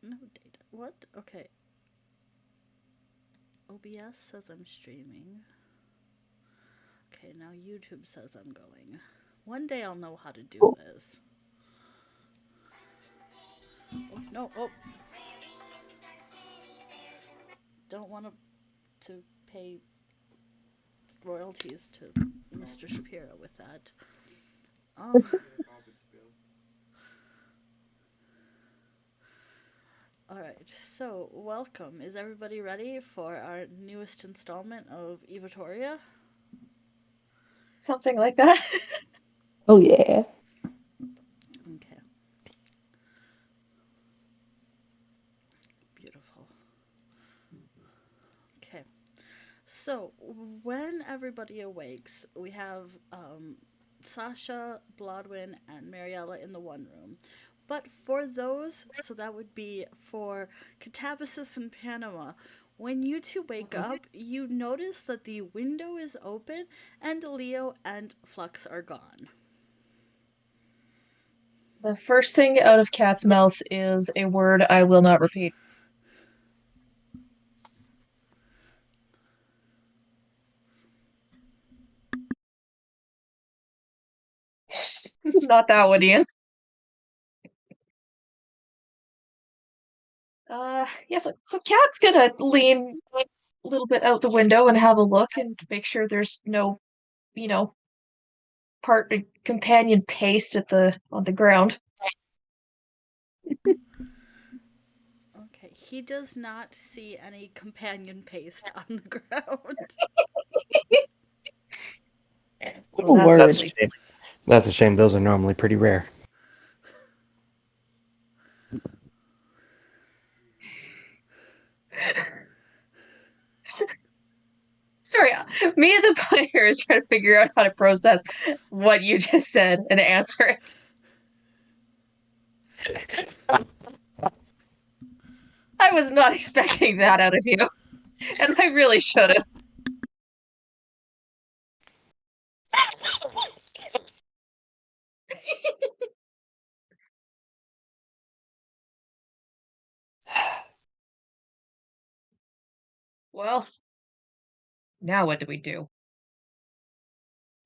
No data. What? Okay. OBS says I'm streaming. Okay, now YouTube says I'm going. One day I'll know how to do this. Oh, no, oh. Don't want to pay royalties to Mr. Shapiro with that. Um, all right, so welcome. Is everybody ready for our newest installment of Evatoria? Something like that. Oh yeah. Okay, beautiful. Okay, so when everybody awakes, we have Sasha, Blodwin, and Mariella in the one room. But for those, so that would be for Catabasis and Panama, when you two wake up, you notice that the window is open and Leo and Flux are gone. The first thing out of Cat's mouth is a word I will not repeat. Not that one, Ian. Yeah, so Cat's gonna lean a little bit out the window and have a look and make sure there's no, you know, part companion paste on the ground. Okay, he does not see any companion paste on the ground. Well, Oh that's word. That's a shame. That's a shame. Those are normally pretty rare. Sorry, me and the player is trying to figure out how to process what you just said and answer it. I was not expecting that out of you, and I really shouldn't. Well, now what do we do?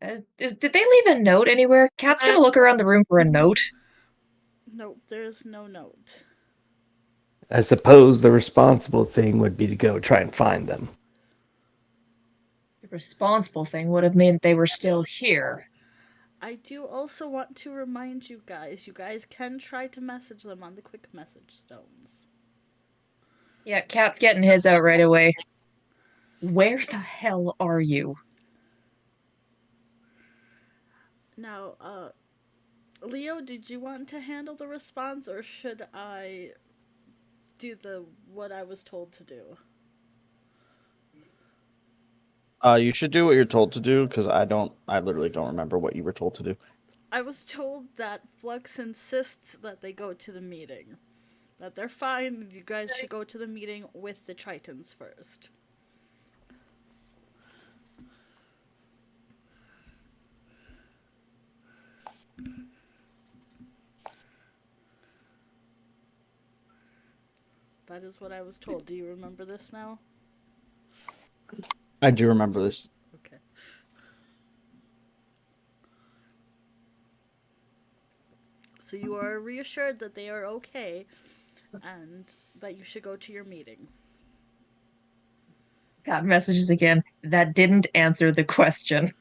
Did they leave a note anywhere? Cat's gonna look around the room for a note. Nope, there's no note. I suppose the responsible thing would be to go try and find them. The responsible thing would have meant they were still here. I do also want to remind you guys can try to message them on the quick message stones. Yeah, Cat's getting his out right away. Where the hell are you? Now, Leo, did you want to handle the response or should I do the what I was told to do? You should do what you're told to do because I literally don't remember what you were told to do. I was told that Flux insists that they go to the meeting. That they're fine, you guys should go to the meeting with the Tritons first. That is what I was told. Do you remember this now? I do remember this. Okay. So you are reassured that they are okay and that you should go to your meeting. Cat messages again. That didn't answer the question.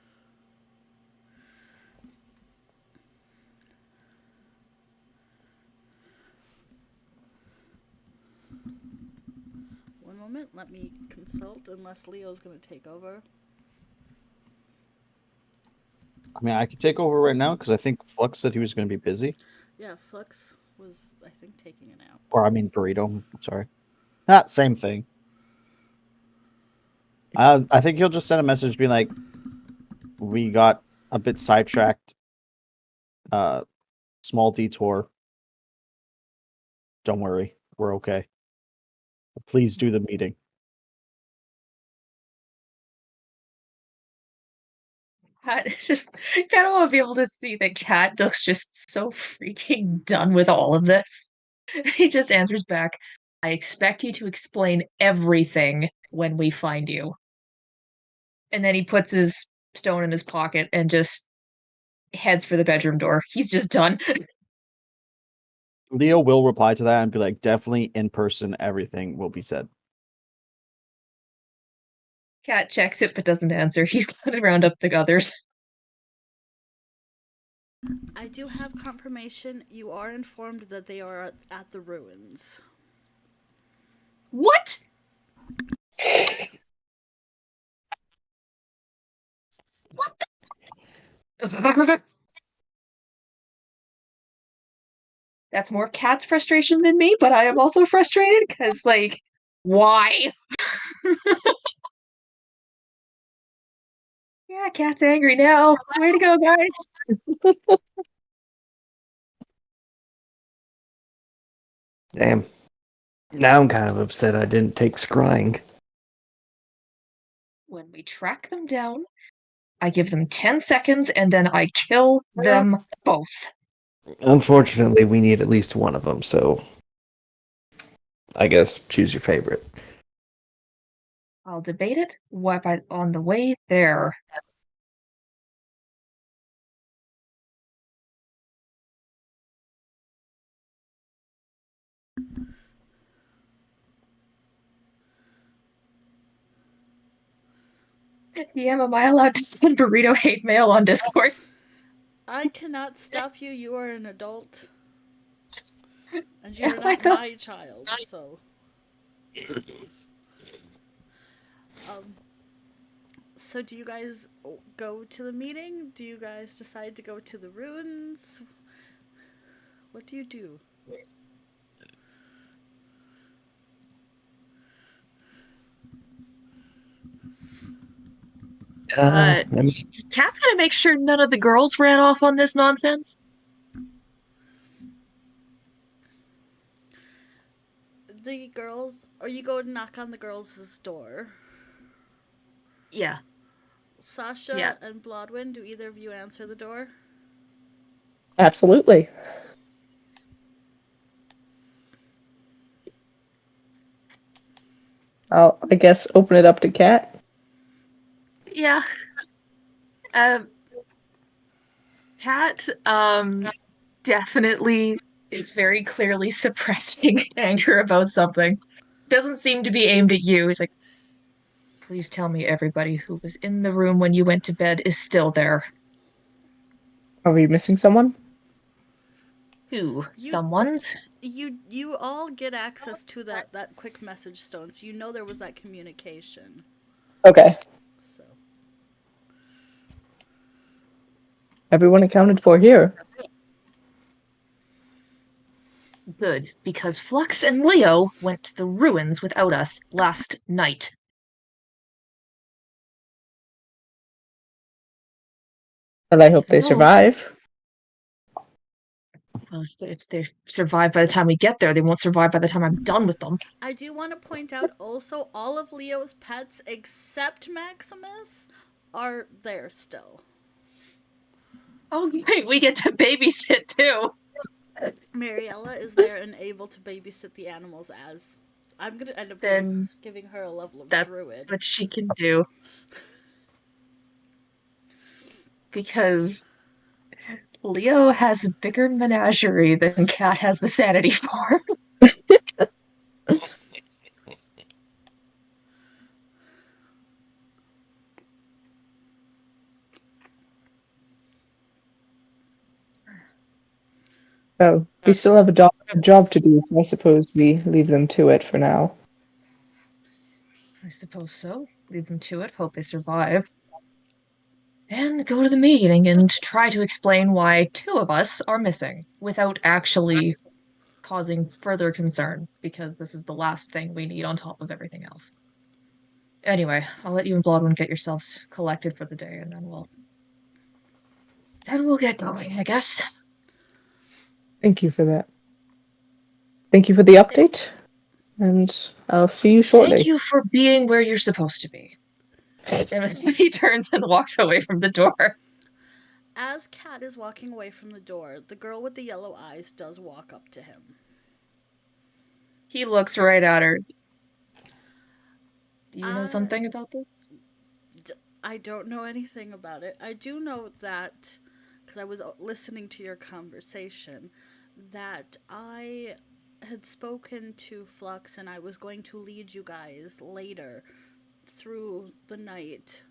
One moment, let me consult unless Leo's going to take over. I mean, I could take over right now because I think Flux said he was going to be busy. Yeah, Flux was, I think, taking a nap. Or I mean, Burrito. I'm sorry. Same thing. I think he'll just send a message being like, "We got a bit sidetracked. Small detour. Don't worry, we're okay. Please do the meeting." Cat just kind of want to be able to see that Cat looks just so freaking done with all of this. He just answers back, I expect you to explain everything when we find you. And then he puts his stone in his pocket and just heads for the bedroom door. He's just done. Leo will reply to that and be like, definitely in person, everything will be said. Cat checks it but doesn't answer. He's got to round up the others. I do have confirmation. You are informed that they are at the ruins. What? What the? That's more Cat's frustration than me, but I am also frustrated because, like, why? Yeah, Cat's angry now. Way to go, guys. Damn. Now I'm kind of upset I didn't take scrying. When we track them down, I give them 10 seconds and then I kill them both. Unfortunately, we need at least one of them, so I guess choose your favorite. I'll debate it on the way there. DM, am I allowed to send burrito hate mail on Discord? I cannot stop you. You are an adult. And you are Am I not though? my child, so. Um, so do you guys go to the meeting? Do you guys decide to go to the ruins? What do you do? Cat's gonna make sure none of the girls ran off on this nonsense. The girls, or you go to knock on the girls' door. Yeah. Sasha and Blodwin, do either of you answer the door? Absolutely. I'll, I guess, open it up to Cat. Yeah. Cat, definitely is very clearly suppressing anger about something. Doesn't seem to be aimed at you. He's like, please tell me everybody who was in the room when you went to bed is still there. Are we missing someone? Who? Someone's? You all get access to that quick message stone, so you know there was that communication. Okay. So Everyone accounted for here. Good, because Flux and Leo went to the ruins without us last night. And I hope they survive. Well, if they survive by the time we get there, they won't survive by the time I'm done with them. I do want to point out also all of Leo's pets except Maximus are there still. Oh, great, we get to babysit too. Mariella is there and able to babysit the animals as. I'm gonna end up giving her a level of druid. That's what she can do. Because Leo has a bigger menagerie than Cat has the sanity for. So we still have a job to do, so I suppose we leave them to it for now. I suppose so. Leave them to it, hope they survive. And go to the meeting and try to explain why two of us are missing without actually causing further concern, because this is the last thing we need on top of everything else. Anyway, I'll let you and Blodwin get yourselves collected for the day, and then we'll get going, I guess. Thank you for that. Thank you for the update, and I'll see you shortly. Thank you for being where you're supposed to be. And he turns and walks away from the door. As Cat is walking away from the door, the girl with the yellow eyes does walk up to him. He looks right at her. Do you know something about this? I don't know anything about it. I do know that, because I was listening to your conversation, that I had spoken to Flux and I was going to lead you guys later through the night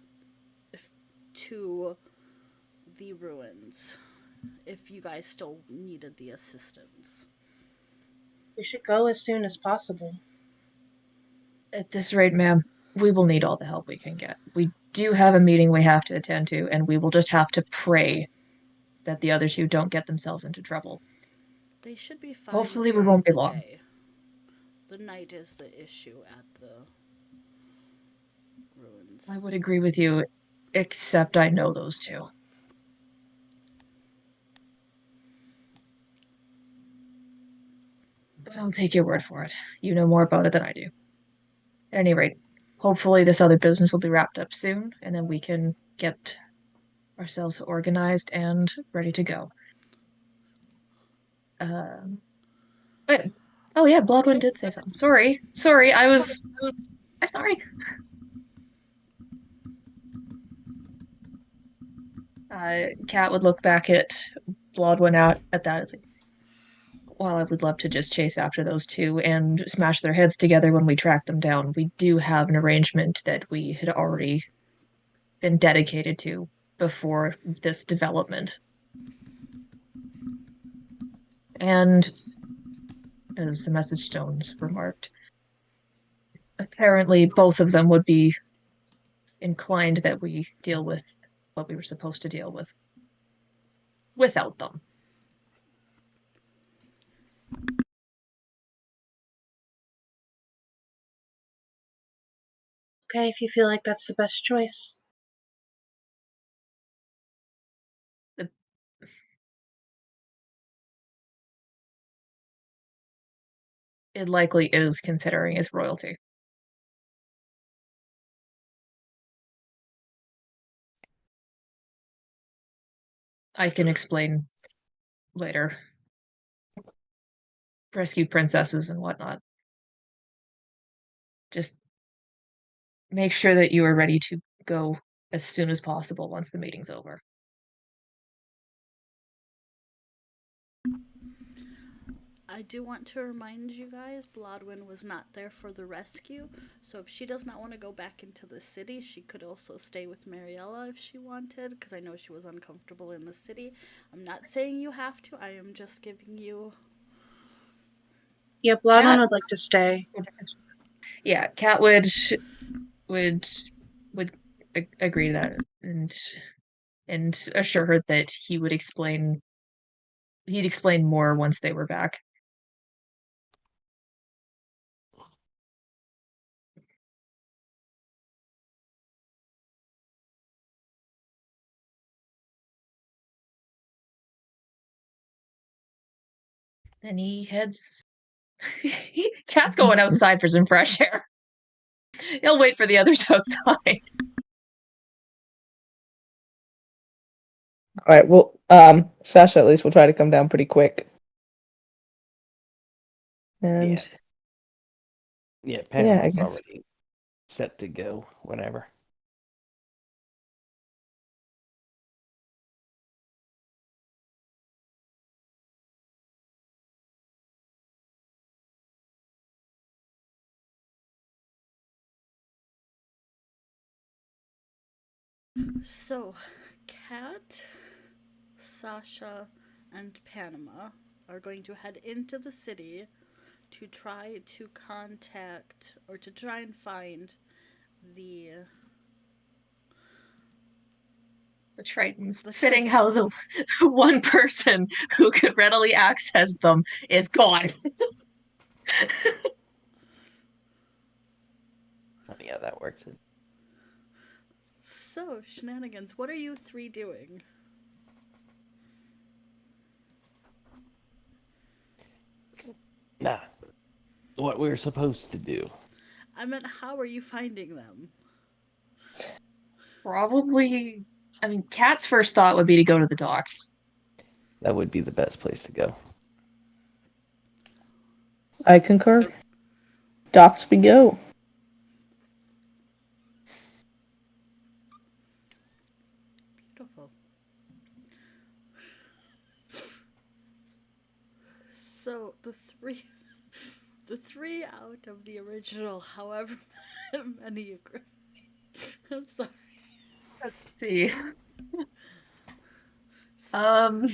to the ruins if you guys still needed the assistance. We should go as soon as possible. At this rate, ma'am, we will need all the help we can get. We do have a meeting we have to attend to, and we will just have to pray that the other two don't get themselves into trouble. They should be fine Hopefully, we during won't be the long. day. The night is the issue at the ruins. I would agree with you, except I know those two. But I'll take your word for it. You know more about it than I do. At any rate, hopefully this other business will be wrapped up soon, and then we can get ourselves organized and ready to go. Wait. Oh yeah, Bloodwind did say something. Sorry, I'm sorry. Kat would look back at Bloodwind out at that as like, while I would love to just chase after those two and smash their heads together when we track them down, we do have an arrangement that we had already been dedicated to before this development. And as the message stones remarked, apparently both of them would be inclined that we deal with what we were supposed to deal with without them. Okay, if you feel like that's the best choice. It likely is, considering it's royalty. I can explain later. Rescue princesses and whatnot. Just make sure that you are ready to go as soon as possible once the meeting's over. I do want to remind you guys, Blodwyn was not there for the rescue, so if she does not want to go back into the city, she could also stay with Mariella if she wanted, because I know she was uncomfortable in the city. I'm not saying you have to, I am just giving you... Yeah, Bloodhound would like to stay. Yeah, Kat would agree to that and assure her that he'd explain more once they were back. Then he heads. Cat's going outside for some fresh air. He'll wait for the others outside. All right. Well, Sasha at least will try to come down pretty quick. And Yeah, I Panama's guess. already set to go whenever. So, Kat, Sasha, and Panama are going to head into the city to try to contact, or to try and find the Tritons. The Fitting Tritons. how the one person who could readily access them is gone. Funny how that works. So, shenanigans, what are you three doing? Nah, what we were supposed to do. I meant, how are you finding them? Probably. I mean, Kat's first thought would be to go to the docks. That would be the best place to go. I concur. docks we go. Beautiful. So the three out of the original, however many agree. I'm sorry. Let's see. So,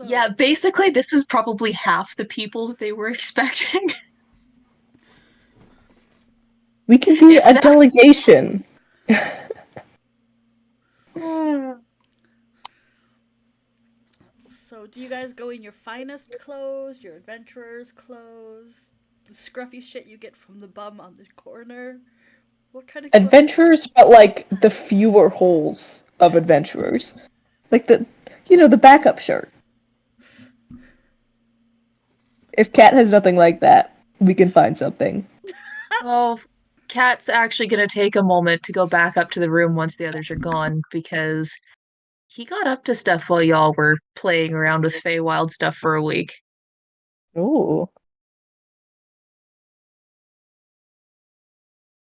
Yeah, basically this is probably half the people that they were expecting. We can be If a that. delegation. so do you guys go in your finest clothes, your adventurer's clothes, the scruffy shit you get from the bum on the corner? What kind of clothes? Adventurers, but like the fewer holes of adventurers. Like the backup shirt. If Cat has nothing like that, we can find something. Oh, Kat's actually gonna take a moment to go back up to the room once the others are gone, because he got up to stuff while y'all were playing around with Feywild stuff for a week. Ooh.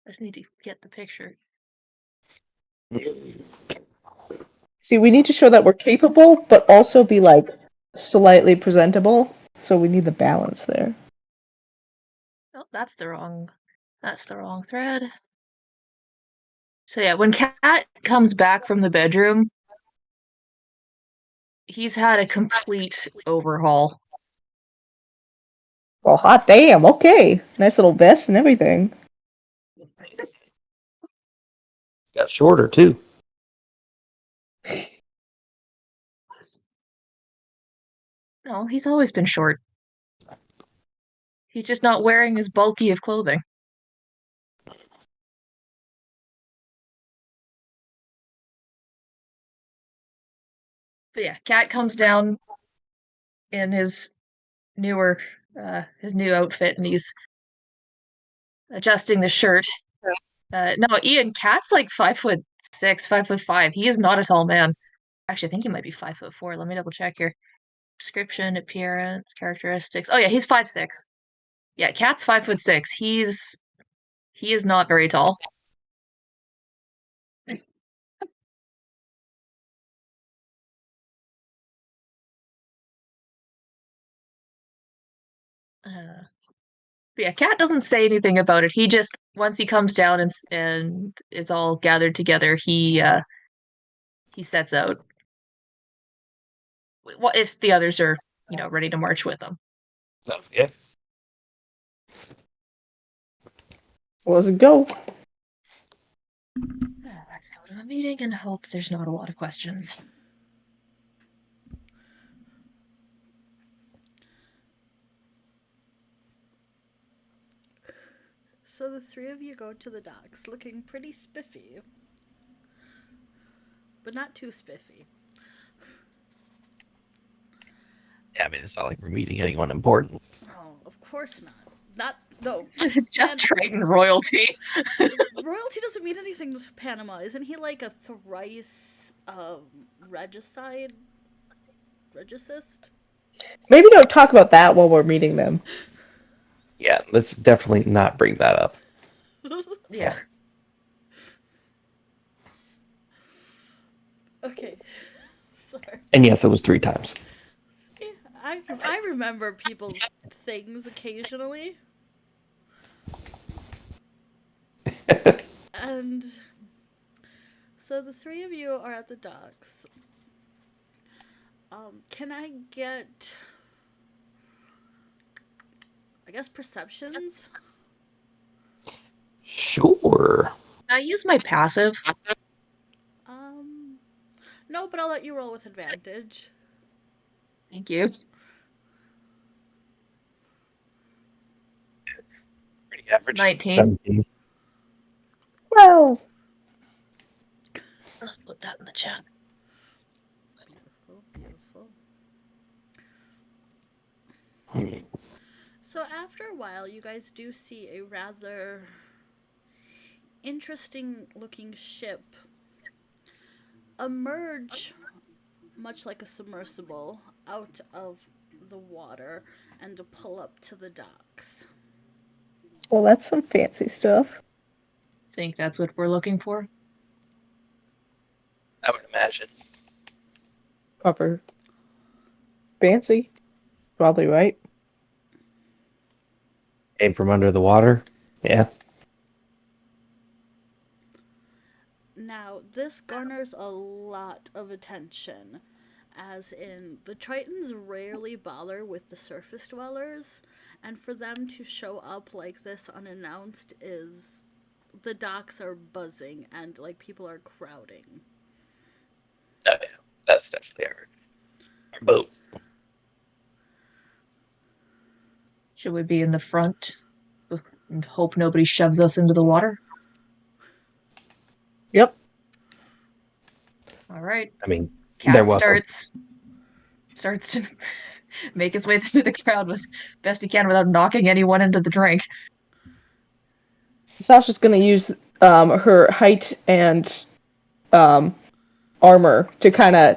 I just need to get the picture. See, we need to show that we're capable, but also be like slightly presentable. So we need the balance there. Oh, that's the wrong thread. So yeah, when Kat comes back from the bedroom, he's had a complete overhaul. Well, hot damn. Okay, nice little vest and everything. Got shorter too. No, he's always been short. He's just not wearing as bulky of clothing. But yeah, Kat comes down in his new outfit, and he's adjusting the shirt. No, Ian, Cat's like 5'6", 5'5". He is not a tall man. Actually, I think he might be 5'4". Let me double check here. Description, appearance, characteristics. Oh yeah, he's 5'6". Yeah, Cat's 5'6". He is not very tall. But yeah, Cat doesn't say anything about it. He just, once he comes down and is all gathered together, he sets out. What if the others are, ready to march with him? Oh, yeah. Let's go. Let's go to a meeting and hope there's not a lot of questions. So the three of you go to the docks looking pretty spiffy. But not too spiffy. Yeah, I mean, it's not like we're meeting anyone important. Oh, of course not. No. Just Triton royalty. Royalty doesn't mean anything to Panama. Isn't he like a thrice regicide? Regicist? Maybe don't talk about that while we're meeting them. Yeah, let's definitely not bring that up. Yeah. Okay. Sorry. And yes, it was 3 times. I remember people's things occasionally. And so the three of you are at the docks. Can I get, I guess, perceptions? Sure. Can I use my passive? No, but I'll let you roll with advantage. Thank you. Pretty average. 19. 17. 12. Let's put that in the chat. Beautiful, beautiful. So after a while, you guys do see a rather interesting looking ship emerge, much like a submersible, out of the water and to pull up to the docks. Well, that's some fancy stuff. Think that's what we're looking for? I would imagine. Proper fancy. Probably right. Came from under the water. Yeah. Now, this garners a lot of attention, as in, the Tritons rarely bother with the surface dwellers, and for them to show up like this unannounced is. The docks are buzzing and, like, people are crowding. Oh, yeah. That's definitely our boat. Should we be in the front and hope nobody shoves us into the water? Yep. All right. I mean, they're Cat welcome. starts to make his way through the crowd as best he can without knocking anyone into the drink. Sasha's gonna use her height and armor to kind of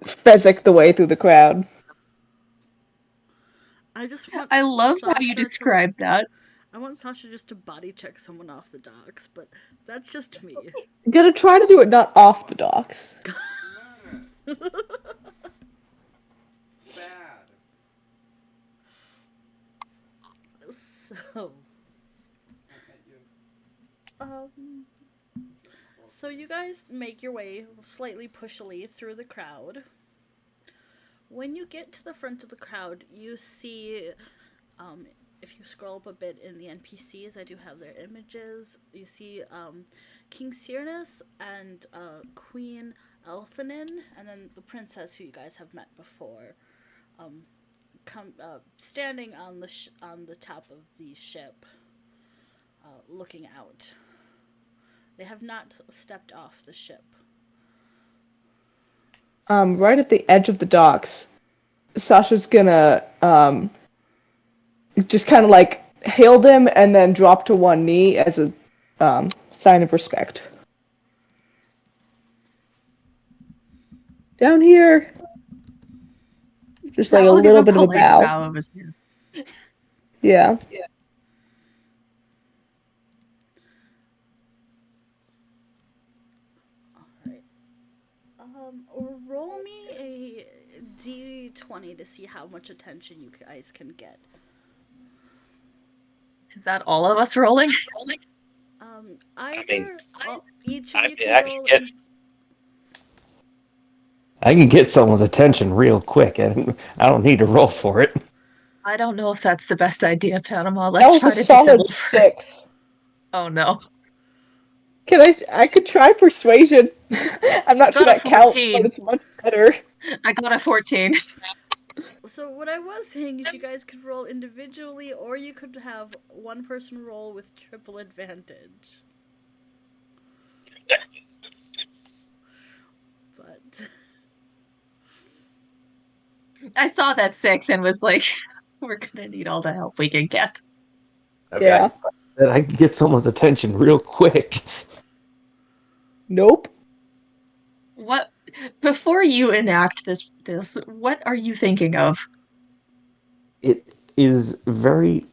Fezzik the way through the crowd. I just want I love how Sasha you to- described that. I want Sasha just to body check someone off the docks, but that's just me. I'm gonna try to do it not off the docks. So, um, so you guys make your way slightly pushily through the crowd. When you get to the front of the crowd, you see, if you scroll up a bit in the NPCs, I do have their images. You see King Cyrnus and Queen Elthanin, and then the princess who you guys have met before, standing on the top of the ship, looking out. They have not stepped off the ship. Right at the edge of the docks, Sasha's gonna just kind of like hail them and then drop to one knee as a sign of respect. Down here. Just like a I'll give little bit of a polite bow. of his hand. Yeah. Alright. Roll me a d20 to see how much attention you guys can get. Is that all of us rolling? Either each of I you mean, can roll. I can get someone's attention real quick, and I don't need to roll for it. I don't know if that's the best idea, Panama. That Let's was try a to be solid civil. 6. Oh no. I could try persuasion. I'm not sure Got a that counts, but 14. it's much better. I got a 14. So what I was saying is you guys could roll individually, or you could have one person roll with triple advantage. But I saw that 6 and was like, we're gonna need all the help we can get. Okay. Yeah. That I can get someone's attention real quick. Nope. What before you enact this, what are you thinking of? It is very,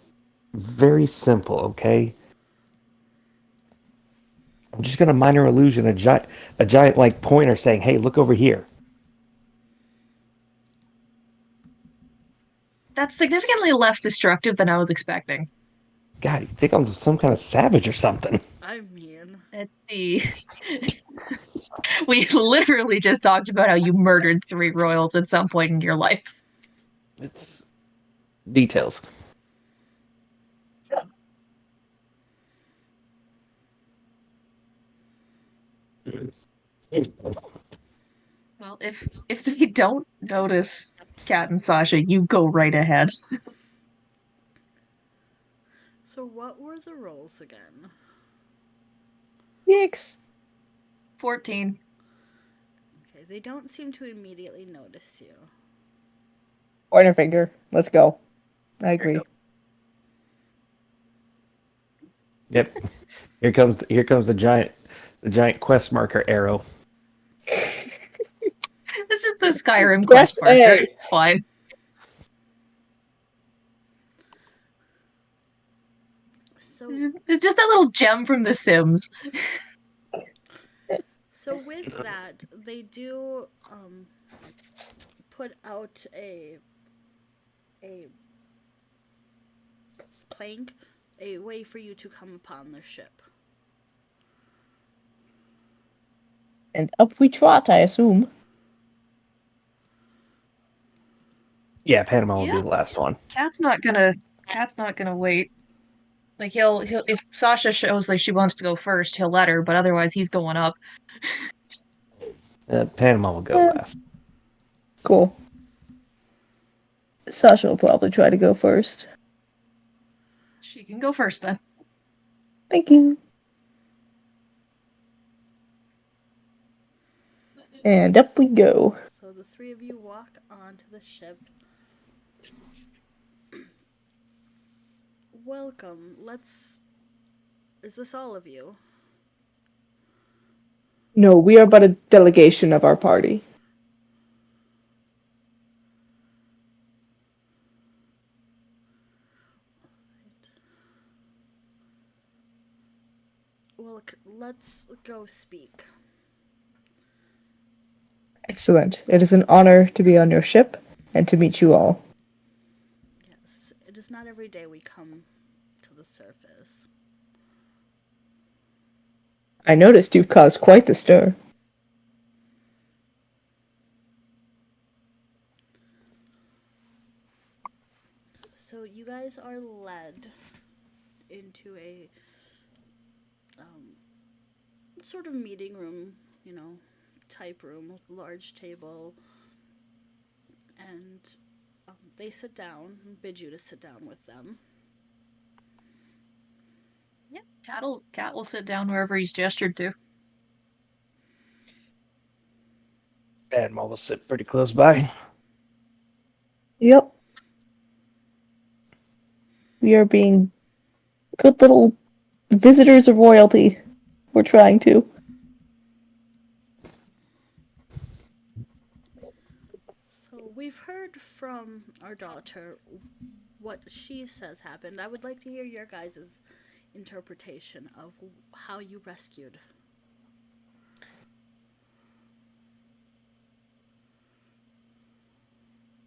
very simple, okay? I'm just gonna minor illusion a giant like pointer saying, "Hey, look over here." That's significantly less destructive than I was expecting. God, you think I'm some kind of savage or something? I mean, Let's see. We literally just talked about how you murdered 3 royals at some point in your life. It's details. Well, if they don't notice Kat and Sasha, you go right ahead. so what were the rolls again? Yikes. 14. Okay, they don't seem to immediately notice you. Pointer finger. Let's go. I agree. Yep. Here comes the giant quest marker arrow. It's just the Skyrim Press quest marker. A. Fine. So It's just that little gem from The Sims. So with that, they do put out a plank, a way for you to come upon the ship. And up we trot, I assume. Yeah, Panama will be Yeah, the last one. Cat's not gonna wait. Like he'll if Sasha shows like she wants to go first, he'll let her, but otherwise he's going up. Panama will go Yeah. last. Cool. Sasha will probably try to go first. She can go first then. Thank you. And up we go. So the three of you walk onto the ship. Welcome. Let's. Is this all of you? No, we are but a delegation of our party. Well, let's go speak. Excellent. It is an honor to be on your ship and to meet you all. Yes, it is not every day we come to the surface. I noticed you've caused quite the stir. So you guys are led into a sort of meeting room, type room with a large table, and they sit down and bid you to sit down with them. Yeah, Cat will sit down wherever he's gestured to. Panama will sit pretty close by. Yep. We are being good little visitors of royalty. We're trying to. So we've heard from our daughter what she says happened. I would like to hear your guys' interpretation of how you rescued.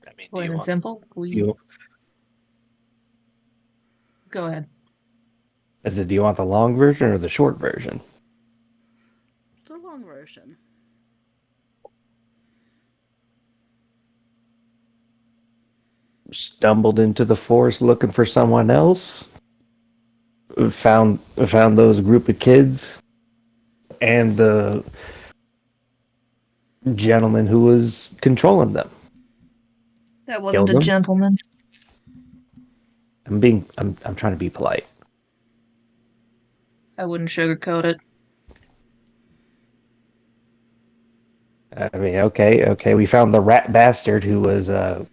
I mean, Plain and simple. you Go ahead. do you want the long version or the short version? The long version. Stumbled into the forest looking for someone else. Found those group of kids and the gentleman who was controlling them. That wasn't Killed a them. gentleman. I'm trying to be polite. I wouldn't sugarcoat it. I mean, okay. We found the rat bastard who was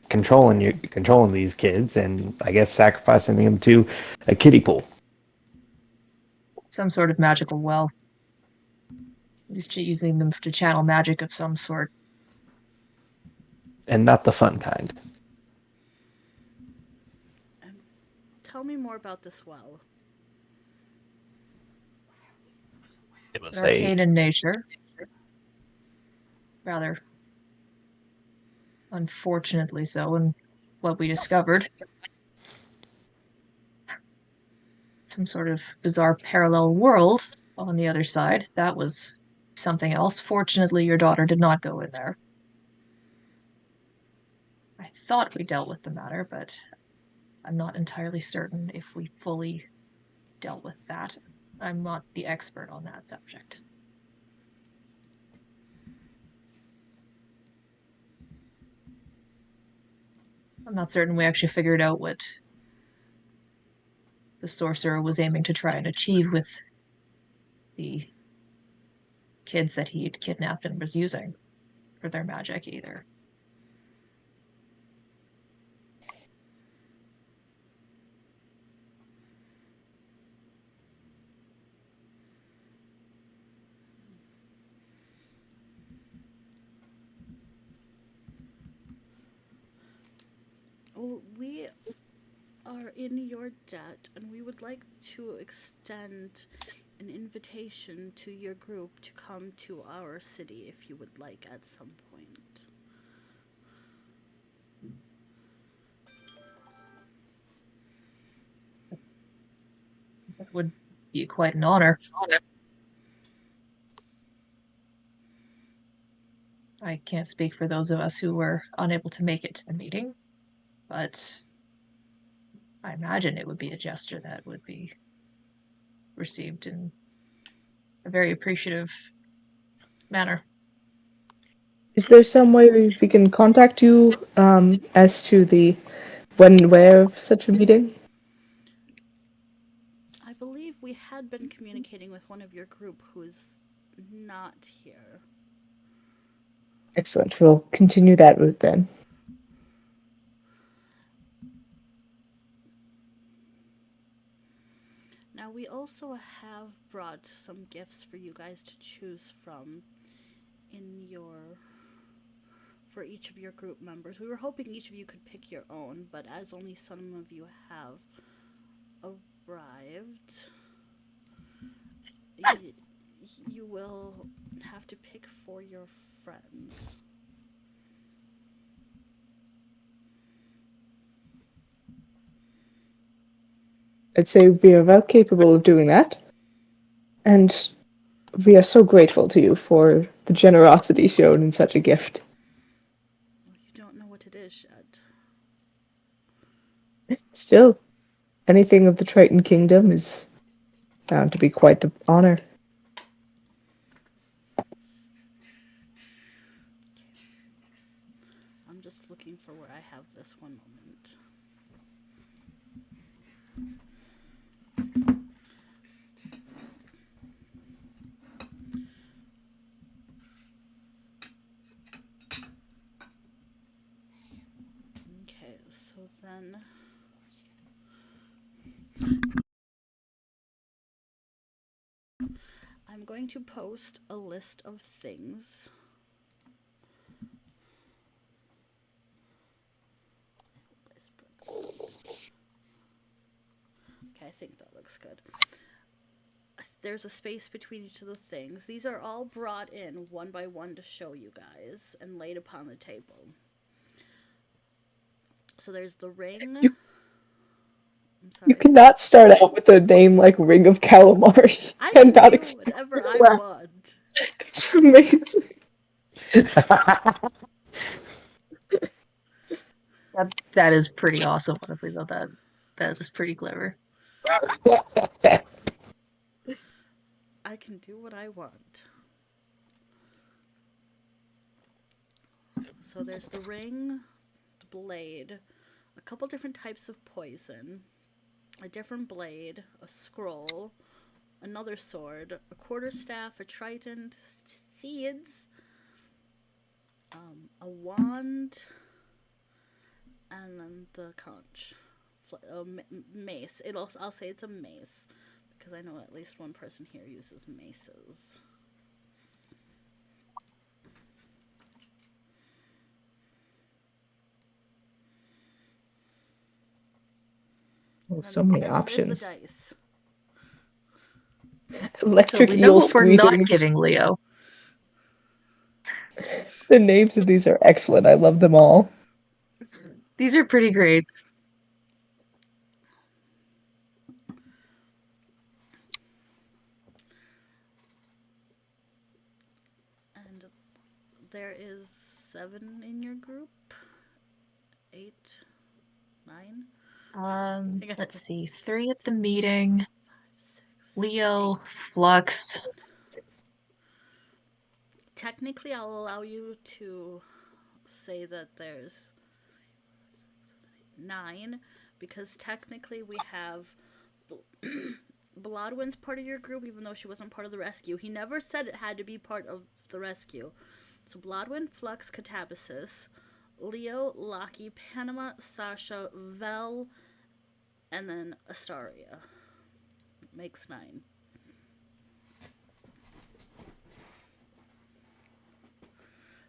controlling these kids, and I guess sacrificing them to a kiddie pool. Some sort of magical well. Just using them to channel magic of some sort. And not the fun kind. And tell me more about this well. It was Arcane in nature. Rather unfortunately so, in what we discovered. Some sort of bizarre parallel world on the other side. That was something else. Fortunately, your daughter did not go in there. I thought we dealt with the matter, but I'm not entirely certain if we fully dealt with that. I'm not the expert on that subject. I'm not certain we actually figured out what the sorcerer was aiming to try and achieve with the kids that he had kidnapped and was using for their magic either. Well, we are in your debt, and we would like to extend an invitation to your group to come to our city if you would like at some point. That would be quite an honor. I can't speak for those of us who were unable to make it to the meeting, but I imagine it would be a gesture that would be received in a very appreciative manner. Is there some way we can contact you as to the when and where of such a meeting? I believe we had been communicating with one of your group who is not here. Excellent. We'll continue that route then. Now, we also have brought some gifts for you guys to choose from for each of your group members. We were hoping each of you could pick your own, but as only some of you have arrived, you will have to pick for your friends. I'd say we are well capable of doing that. And we are so grateful to you for the generosity shown in such a gift. You don't know what it is yet. Still, anything of the Triton Kingdom is bound to be quite the honor. I'm just looking for where I have this one moment. Okay, so then I'm going to post a list of things. Okay, I think that looks good. There's a space between each of the things. These are all brought in one by one to show you guys and laid upon the table. So there's the ring. I'm sorry. You cannot start out with a name like Ring of Calamari I and can not do expect whatever I that. want. It's amazing. That is pretty awesome, honestly, though. That is pretty clever. I can do what I want. So there's the ring, the blade, a couple different types of poison, a different blade, a scroll, another sword, a quarterstaff, a trident, seeds, a wand, and then the conch, mace. I'll say it's a mace because I know at least one person here uses maces. Oh, so many And then there's options. the dice. Electric So we know eel what we're not squeezers. giving Leo. The names of these are excellent. I love them all. These are pretty great. And there is 7 in your group. 8, 9. Let's see. 3 at the meeting. 5, 6. Leo, 8. Flux. Technically, I'll allow you to say that there's 9 because technically we have Blodwin's part of your group, even though she wasn't part of the rescue. He never said it had to be part of the rescue. So Blodwin, Flux, Catabasis, Leo, Lockie, Panama, Sasha, Vel, and then Astaria. Makes 9.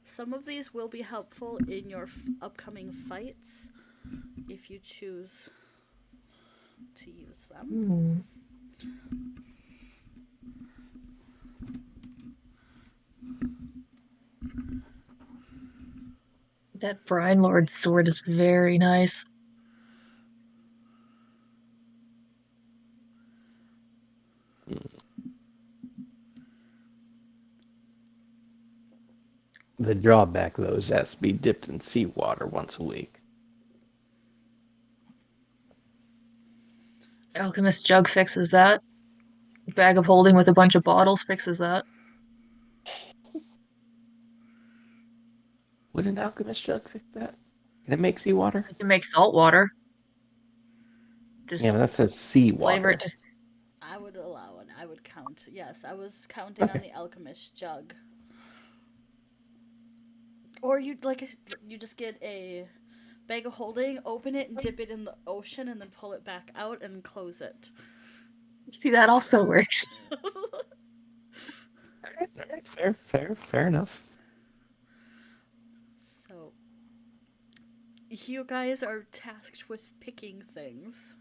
Some of these will be helpful in your upcoming fights if you choose to use them. Hmm. That Brine Lord sword is very nice. The drawback, though, is it has to be dipped in seawater once a week. Alchemist Jug fixes that. Bag of holding with a bunch of bottles fixes that. Would an alchemist jug fix that? Can it make seawater? You can make salt water. Yeah, Just but that says flavor seawater. it. Just I would allow it. I would count. Yes, I was counting on the alchemist jug. Or you just get a bag of holding, open it and dip it in the ocean, and then pull it back out and close it. see that also works. All right, fair enough. So, you guys are tasked with picking things.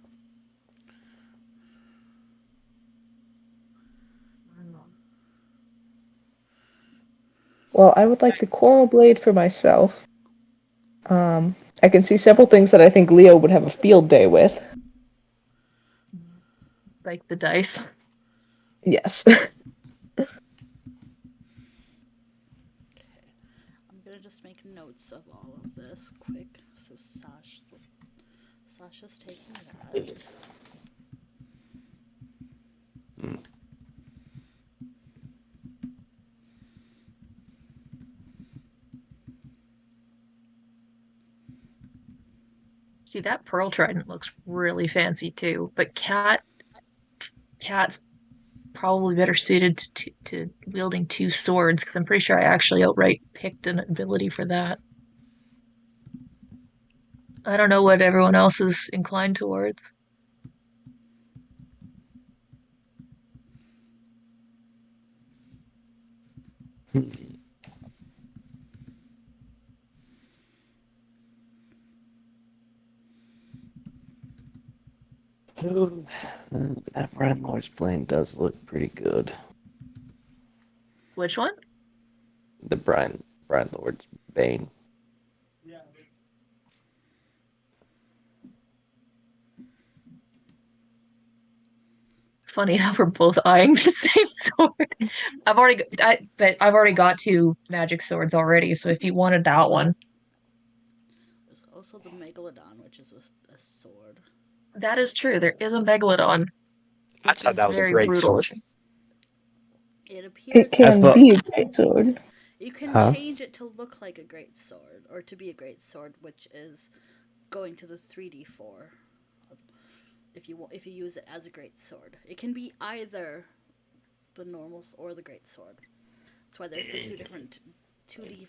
Well, I would like the coral blade for myself. I can see several things that I think Leo would have a field day with. Like the dice. Yes. I'm gonna just make notes of all of this quick. So Sasha's taking that. See, that pearl trident looks really fancy too, but cat's probably better suited to wielding two swords because I'm pretty sure I actually outright picked an ability for that. I don't know what everyone else is inclined towards. Ooh, that Brine Lord's plane does look pretty good. Which one? The Brine Lord's Bane. Funny how we're both eyeing the same sword. I've already got two magic swords already. So if you wanted that one, There's also the megalodon, which is a sword. that is true. There is a megalodon, I which thought is that was a very great brutal. sword. It It appears That's can the be a great sword. you can huh? change it to look like a great sword, or to be a great sword, which is going to the 3d4. If you use it as a great sword, it can be either the normal or the great sword. That's why there's the two different 2d4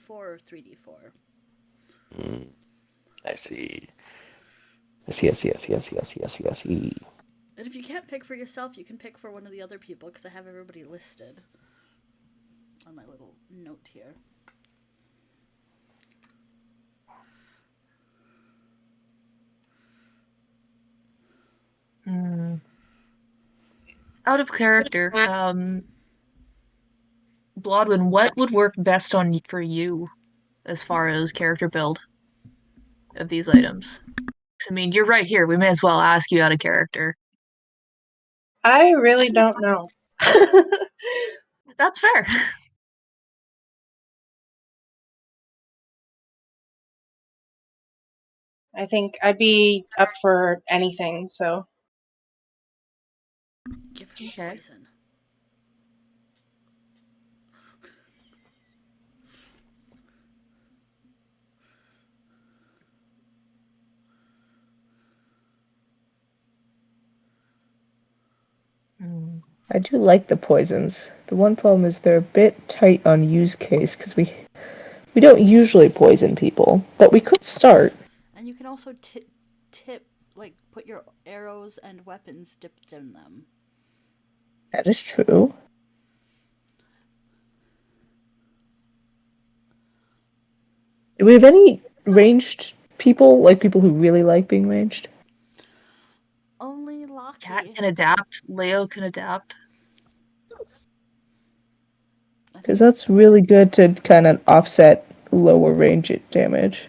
or 3d4. I see. I see. And if you can't pick for yourself, you can pick for one of the other people because I have everybody listed on my little note here. Hmm. Out of character, Blodwin, what would work best on for you as far as character build of these items? I mean, you're right here. We may as well ask you out of character. I really don't know. That's fair. I think I'd be up for anything, so. Give him Okay. poison. I do like the poisons. The one problem is they're a bit tight on use case because we don't usually poison people, but we could start. And you can also put your arrows and weapons dipped in them. That is true. Do we have any ranged people, like people who really like being ranged? Cat Lucky. can adapt. Leo can adapt. I Because think that's really good to kind of offset lower range damage.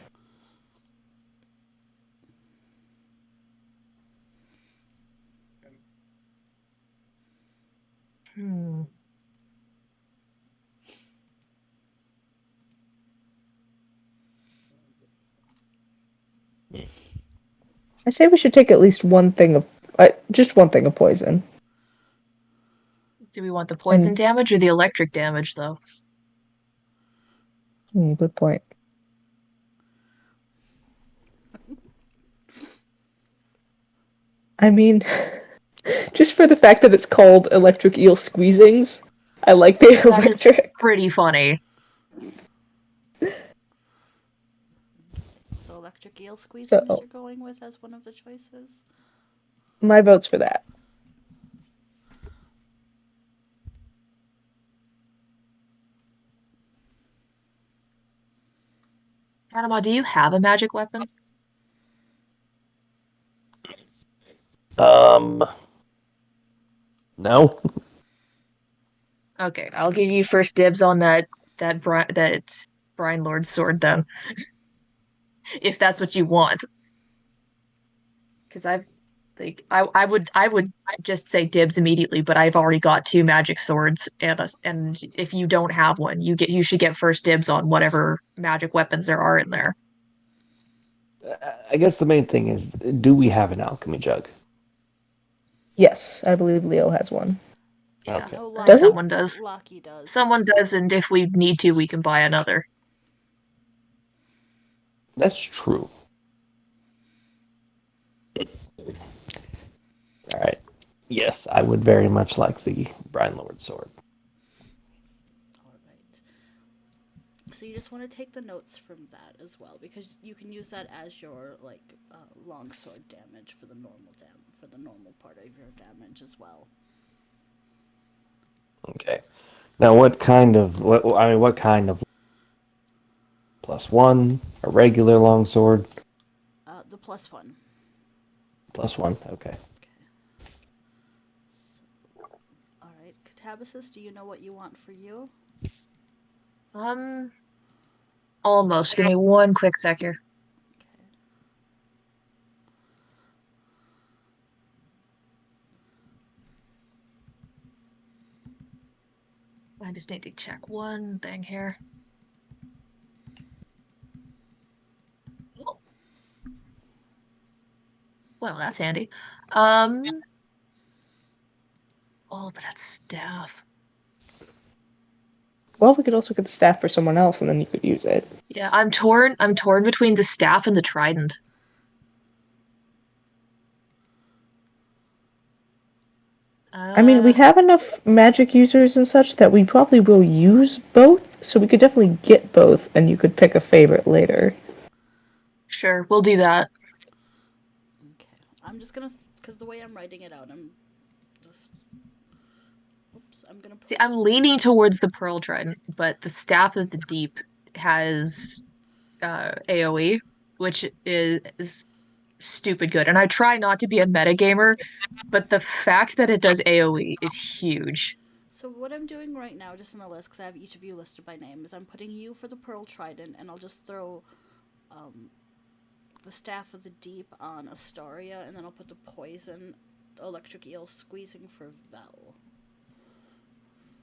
Hmm. I say we should take at least just one thing of poison. Do we want the poison damage or the electric damage, though? Good point. I mean, just for the fact that it's called electric eel squeezings, I like the That is electric. pretty funny. so. Electric eel squeezings So you're going with as one of the choices. my vote's for that. Panama, do you have a magic weapon? No. Okay, I'll give you first dibs on that Brine Lord sword then, if that's what you want. Because I would just say dibs immediately, but I've already got two magic swords, and if you don't have one, you should get first dibs on whatever magic weapons there are in there. I guess the main thing is, do we have an alchemy jug? Yes, I believe Leo has one. Yeah, Okay. No, I think Does he? someone does. Lucky does. Someone does, and if we need to, we can buy another. That's true. All right. Yes, I would very much like the Brine Lord sword. All right. So you just want to take the notes from that as well, because you can use that as your longsword damage for the normal part of your damage as well. Okay. Now, what kind of +1, a regular longsword? The +1. +1. Okay. All right, Catabasis, do you know what you want for you? Um, almost. Give me one quick sec here. Okay. I just need to check one thing here. Oh. Well, that's handy. Oh, but that's staff. Well, we could also get the staff for someone else, and then you could use it. Yeah, I'm torn. I'm torn between the staff and the trident. I mean, we have enough magic users and such that we probably will use both, so we could definitely get both, and you could pick a favorite later. Sure, we'll do that. Okay. I'm just gonna, because the way I'm writing it out, I'm just. Oops, I'm gonna put. See, I'm leaning towards the pearl trident, but the staff of the deep has AoE, which is stupid good. And I try not to be a metagamer, but the fact that it does AoE is huge. So what I'm doing right now, just in the list, because I have each of you listed by name, is I'm putting you for the Pearl Trident, and I'll just throw the Staff of the Deep on Astoria, and then I'll put the Poison Electric Eel Squeezing for Vel.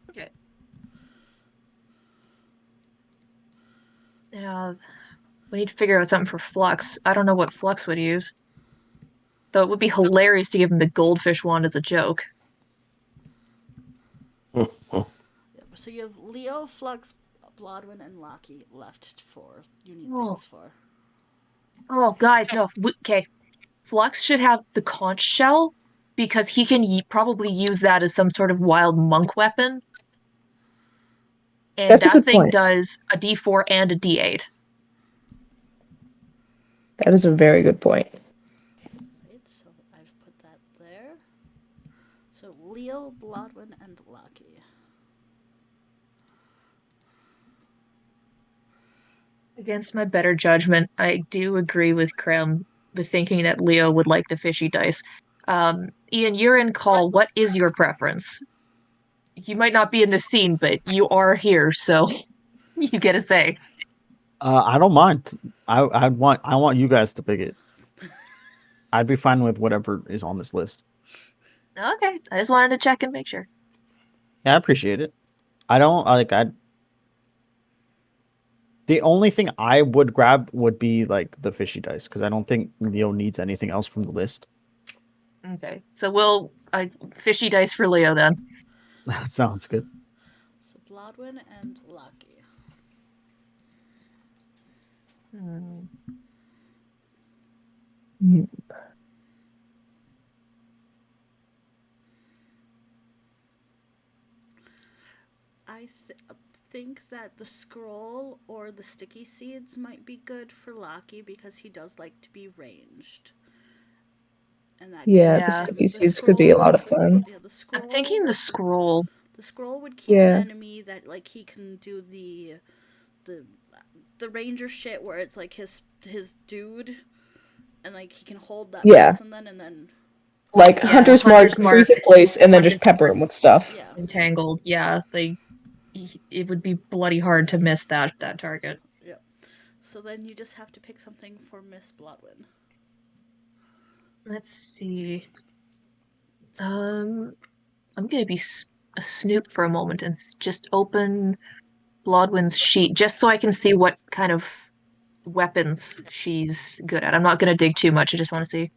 Okay. Yeah, we need to figure out something for Flux. I don't know what Flux would use. Though it would be hilarious to give him the goldfish wand as a joke. Yeah, so you have Leo, Flux, Blodwin, and Locky left for you need things for. Oh, guys, no. Okay. Flux should have the conch shell because he can probably use that as some sort of wild monk weapon. And That's a that good thing point. does a D4 and a D8. That is a very good point. Right, so I've put that there. So Leo, Blodwin, and Locky. Against my better judgment, I do agree with Krem with thinking that Leo would like the fishy dice. Ian, you're in call. What is your preference? You might not be in the scene, but you are here, so you get a say. I don't mind. I want you guys to pick it. I'd be fine with whatever is on this list. Okay, I just wanted to check and make sure. Yeah, I appreciate it. I don't like I. The only thing I would grab would be like the fishy dice because I don't think Leo needs anything else from the list. Okay, so we'll fishy dice for Leo then. Sounds good. So Blodwin and Lucky. Hmm. Mm. I think that the scroll or the sticky seeds might be good for Lucky because he does like to be ranged. And that Yeah, gives the Yeah. him sticky the seeds could be a lot of fun. Yeah, the I'm scroll. thinking the scroll. The scroll would keep an Yeah. enemy that like he can do the the ranger shit where it's like his dude, and like he can hold that Yeah. person then and then Like Yeah, Hunter's Hunter's Mark, freeze in Mark. place, and then just pepper him with stuff. yeah. Entangled. Yeah, it would be bloody hard to miss that target. Yeah. So then you just have to pick something for Miss Blodwin. Let's see. I'm gonna be a snoop for a moment and just open Blodwin's sheet just so I can see what kind of weapons she's good at. I'm not gonna dig too much. I just want to see.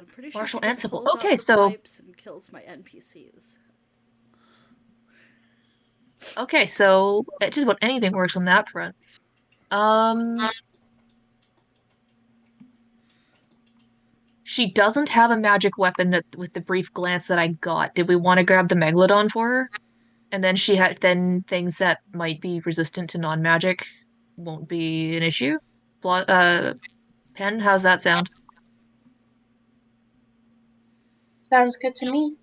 I'm pretty sure Martial she just Ansible. pulls Okay, out the so pipes and kills my NPCs. Just about anything works on that front. She doesn't have a magic weapon with the brief glance that I got. Did we want to grab the Megalodon for her? And then she had things that might be resistant to non-magic won't be an issue. Pen, how's that sound? Sounds good to me.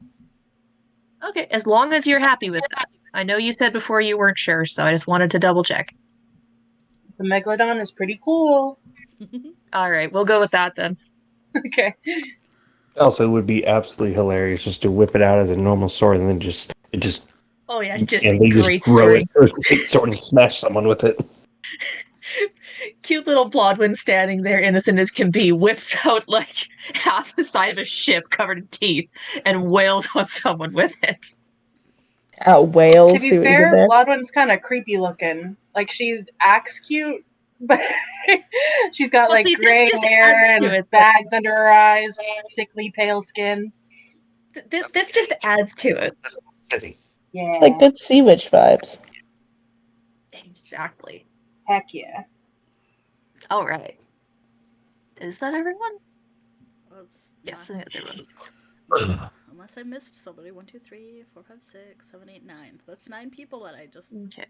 Okay, as long as you're happy with that. I know you said before you weren't sure, so I just wanted to double check. The Megalodon is pretty cool. All right, we'll go with that then. Okay. Also, it would be absolutely hilarious just to whip it out as a normal sword and then Oh yeah, and just they just great grow sword. it or great sword and smash someone with it. Cute little Blodwin standing there, innocent as can be, whips out like half the side of a ship covered in teeth and wails on someone with it. Whales, To see be what you did fair, there? Blodwin's kind of creepy looking. Like, she acts cute, but she's got Well, like see, this gray just adds hair to and it. bags under her eyes, sickly pale skin. This just adds to it. It's Yeah. like good sea witch vibes. Exactly. Heck yeah. All right. Is that everyone? Well, it's Yes, not, I think that's everyone. unless I missed somebody. 1, 2, 3, 4, 5, 6, 7, 8, 9. That's 9 people that I just. Okay.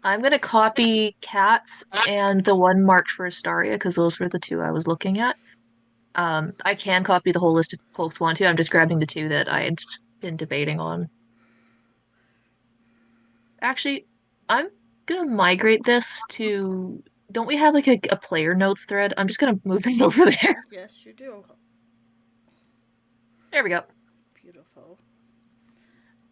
I'm gonna copy Cats and the one marked for Astaria because those were the two I was looking at. I can copy the whole list if folks want to. I'm just grabbing the two that I had been debating on. Actually, I'm gonna migrate this to. Don't we have like a player notes thread? I'm just gonna move it over there. Yes, you do. There we go. Beautiful.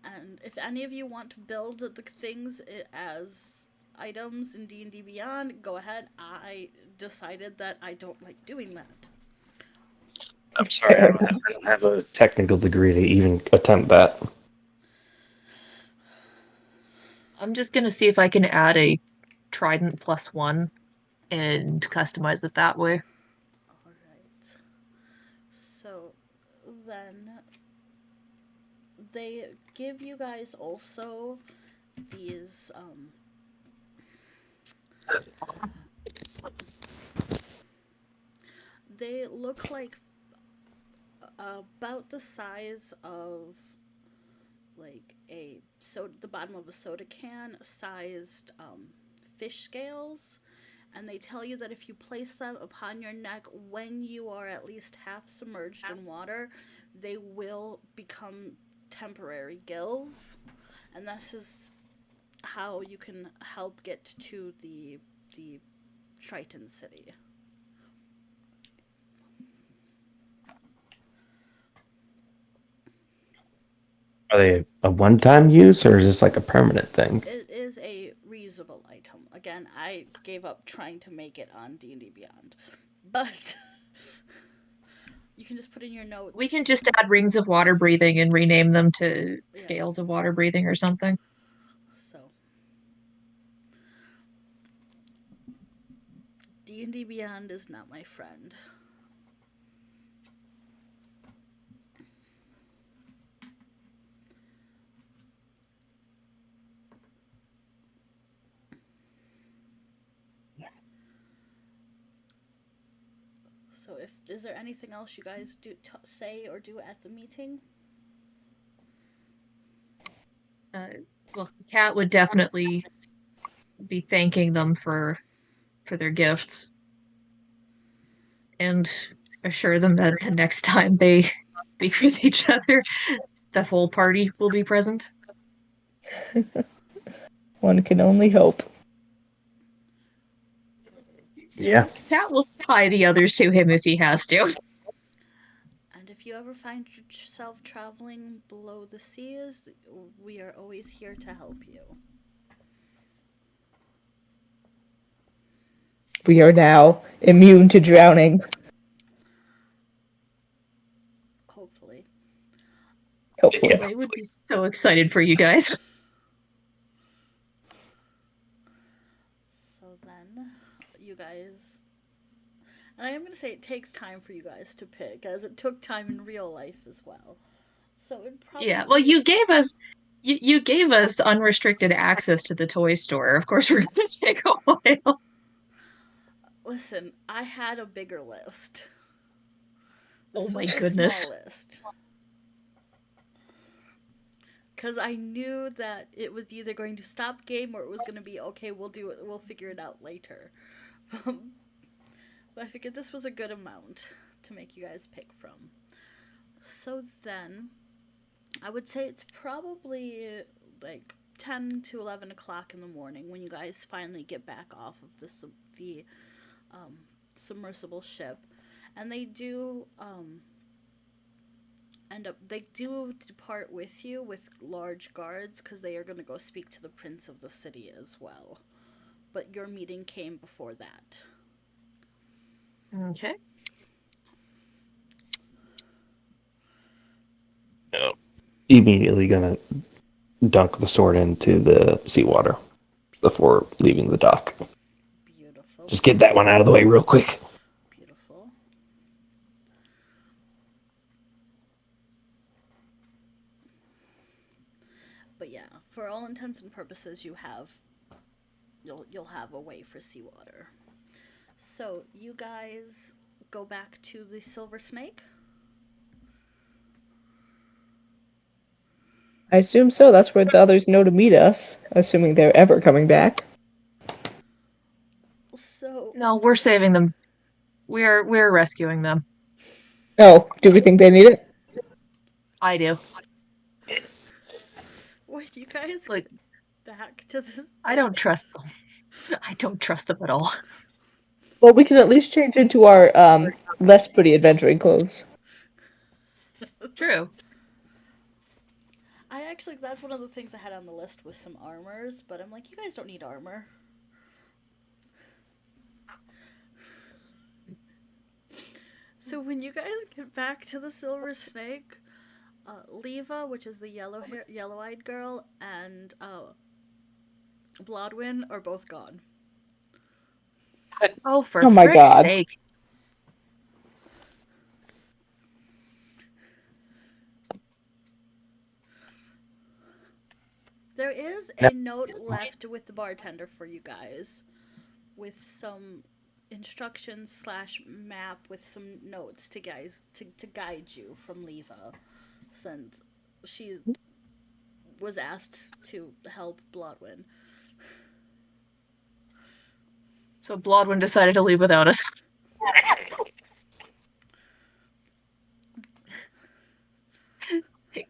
And if any of you want to build the things as items in D&D Beyond, go ahead. I decided that I don't like doing that. I'm sorry, I don't have a technical degree to even attempt that. I'm just gonna see if I can add a trident +1 and customize it that way. Alright. So then they give you guys also these they look like about the size of like the bottom of a soda can sized fish scales, and they tell you that if you place them upon your neck when you are at least half submerged in water, they will become temporary gills, and this is how you can help get to the Triton city. Are they a one-time use, or is this like a permanent thing? It is a reusable item. Again, I gave up trying to make it on D&D Beyond. But you can just put in your notes. We can just add rings of water breathing and rename them to Yeah. scales of water breathing or something. So D&D Beyond is not my friend. So is there anything else you guys say or do at the meeting? Well, Cat would definitely be thanking them for their gifts and assure them that the next time they speak with each other, the whole party will be present. One can only hope. Yeah. Cat will tie the others to him if he has to. And if you ever find yourself traveling below the seas, we are always here to help you. We are now immune to drowning. Hopefully. Hopefully. I would be so excited for you guys. So then, you guys. And I am going to say it takes time for you guys to pick, as it took time in real life as well. So it probably. Yeah, well, you gave us unrestricted access to the toy store. Of course, we're going to take a while. Listen, I had a bigger list. Oh my was a goodness. small list. Because I knew that it was either going to stop game or it was going to be, okay, we'll do it, we'll figure it out later. But I figured this was a good amount to make you guys pick from. So then, I would say it's probably like 10 to 11 o'clock in the morning when you guys finally get back off of the submersible ship. And they do they do depart with you with large guards because they are going to go speak to the prince of the city as well. But your meeting came before that. Okay. Immediately gonna dunk the sword into the seawater before leaving the dock. Beautiful. Just get that one out of the way real quick. Beautiful. But yeah, for all intents and purposes, you'll have a way for seawater. So you guys go back to the Silver Snake. I assume so. That's where the others know to meet us, assuming they're ever coming back. So No, we're saving them. We're rescuing them. Oh, do we think they need it? I do. wait, you guys Like, get back to this? I don't trust them. I don't trust them at all. Well, we can at least change into our less pretty adventuring clothes. True. That's one of the things I had on the list was some armors, but I'm like, you guys don't need armor. So when you guys get back to the Silver Snake, Leva, which is the yellow-eyed girl, and Blodwin are both gone. Oh, for Oh my frick's God. sake. There is a note left with the bartender for you guys, with some instructions / map with some notes to guide you from Leva, since she was asked to help Blodwin. So Blodwin decided to leave without us.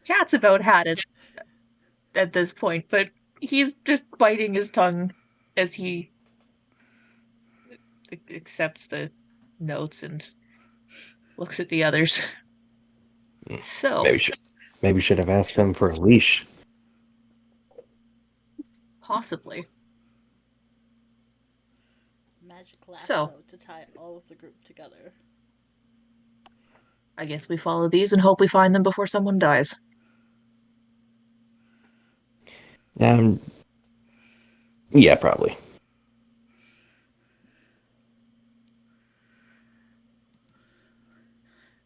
Cat's about had it at this point, but he's just biting his tongue as he accepts the notes and looks at the others. So Maybe we should have asked him for a leash. Possibly. Magic lasso So. to tie all of the group together. I guess we follow these and hope we find them before someone dies. Yeah, probably.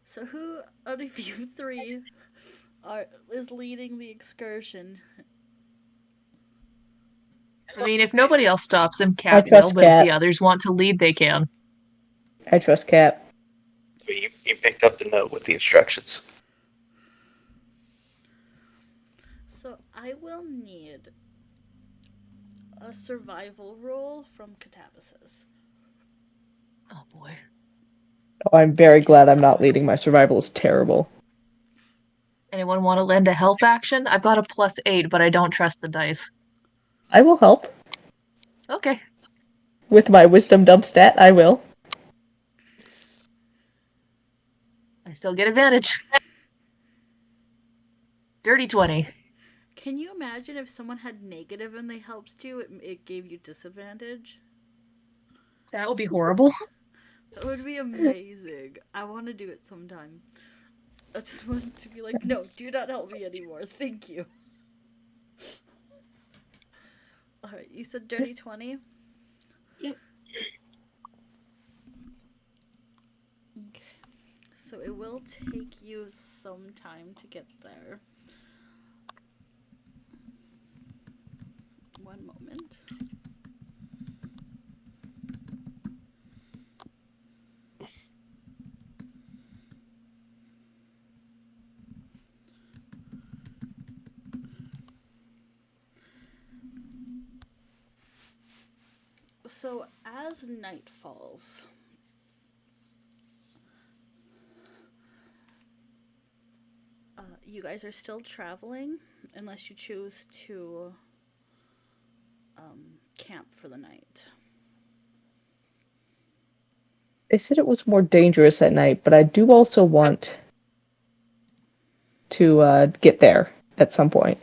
So who out of you three is leading the excursion? I mean, if nobody else stops him, I Cat will, trust but if the Cat. others want to lead, they can. I trust Cat. You picked up the note with the instructions. So I will need a survival roll from Catabasis. Oh boy. Oh, I'm very glad I'm not leading. My survival is terrible. Anyone want to lend a help action? I've got a +8, but I don't trust the dice. I will help. Okay. With my wisdom dump stat, I will. I still get advantage. Dirty 20. Can you imagine if someone had negative and they helped you, it gave you disadvantage? That would be horrible. That would be amazing. I want to do it sometime. I just want to be like, no, do not help me anymore. Thank you. Alright, you said dirty 20? Yep. Okay. So it will take you some time to get there. One moment. So as night falls, you guys are still traveling unless you choose to camp for the night. They said it was more dangerous at night, but I do also want to get there at some point.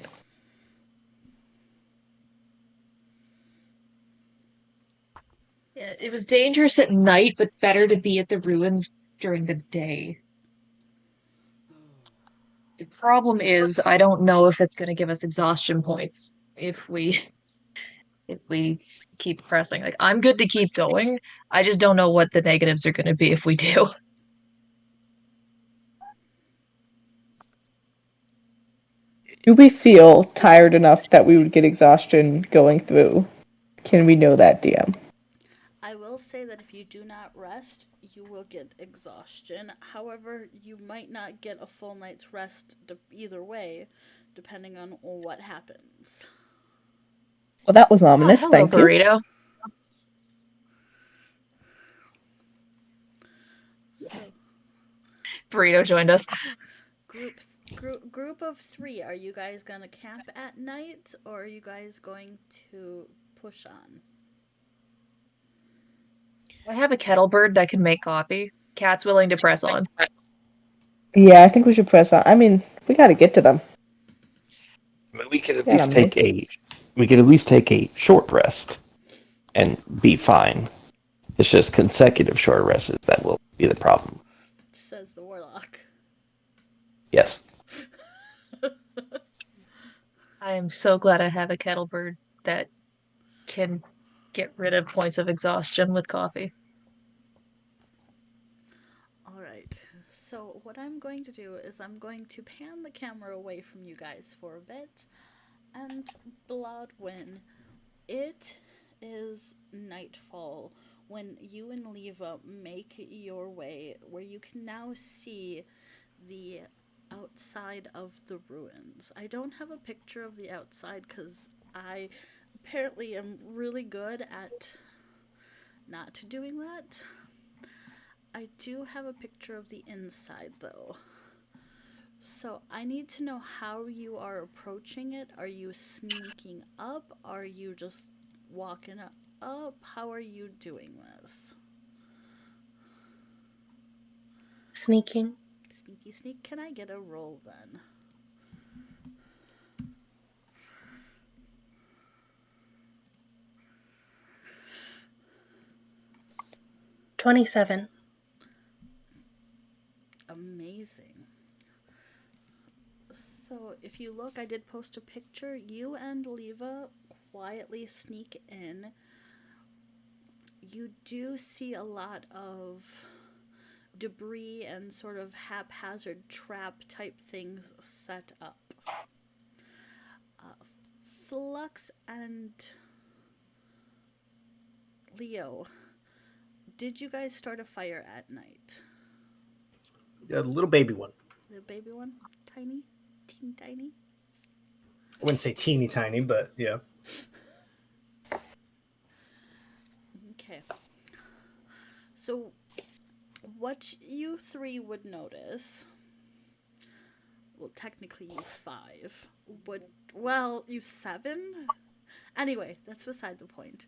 Yeah, it was dangerous at night, but better to be at the ruins during the day. The problem is, I don't know if it's going to give us exhaustion points if we keep pressing. Like, I'm good to keep going. I just don't know what the negatives are going to be if we do. Do we feel tired enough that we would get exhaustion going through? Can we know that, DM? I will say that if you do not rest, you will get exhaustion. However, you might not get a full night's rest either way, depending on what happens. Well, that was Oh, ominous. hello, Thank you. Burrito. So, Burrito joined us. group of 3, are you guys gonna camp at night, or are you guys going to push on? I have a kettle bird that can make coffee. Cat's willing to press on. Yeah, I think we should press on. I mean, we got to get to them. I mean, we could at Yeah, least take a short rest and be fine. It's just consecutive short rests that will be the problem. Says the warlock. Yes. I am so glad I have a kettle bird that can get rid of points of exhaustion with coffee. Alright, so what I'm going to do is I'm going to pan the camera away from you guys for a bit. And Bloodwin, it is nightfall when you and Leva make your way where you can now see the outside of the ruins. I don't have a picture of the outside because I apparently am really good at not doing that. I do have a picture of the inside though. So I need to know how you are approaching it. Are you sneaking up? Are you just walking up? How are you doing this? Sneaking. Sneaky sneak. Can I get a roll then? 27. Amazing. So if you look, I did post a picture. You and Leva quietly sneak in. You do see a lot of debris and sort of haphazard trap type things set up. Flux and Leo, did you guys start a fire at night? A little baby one. The baby one? Tiny? Teeny tiny? I wouldn't say teeny tiny, but yeah. Okay. So, what you three would notice, well, technically you five, you seven? Anyway, that's beside the point.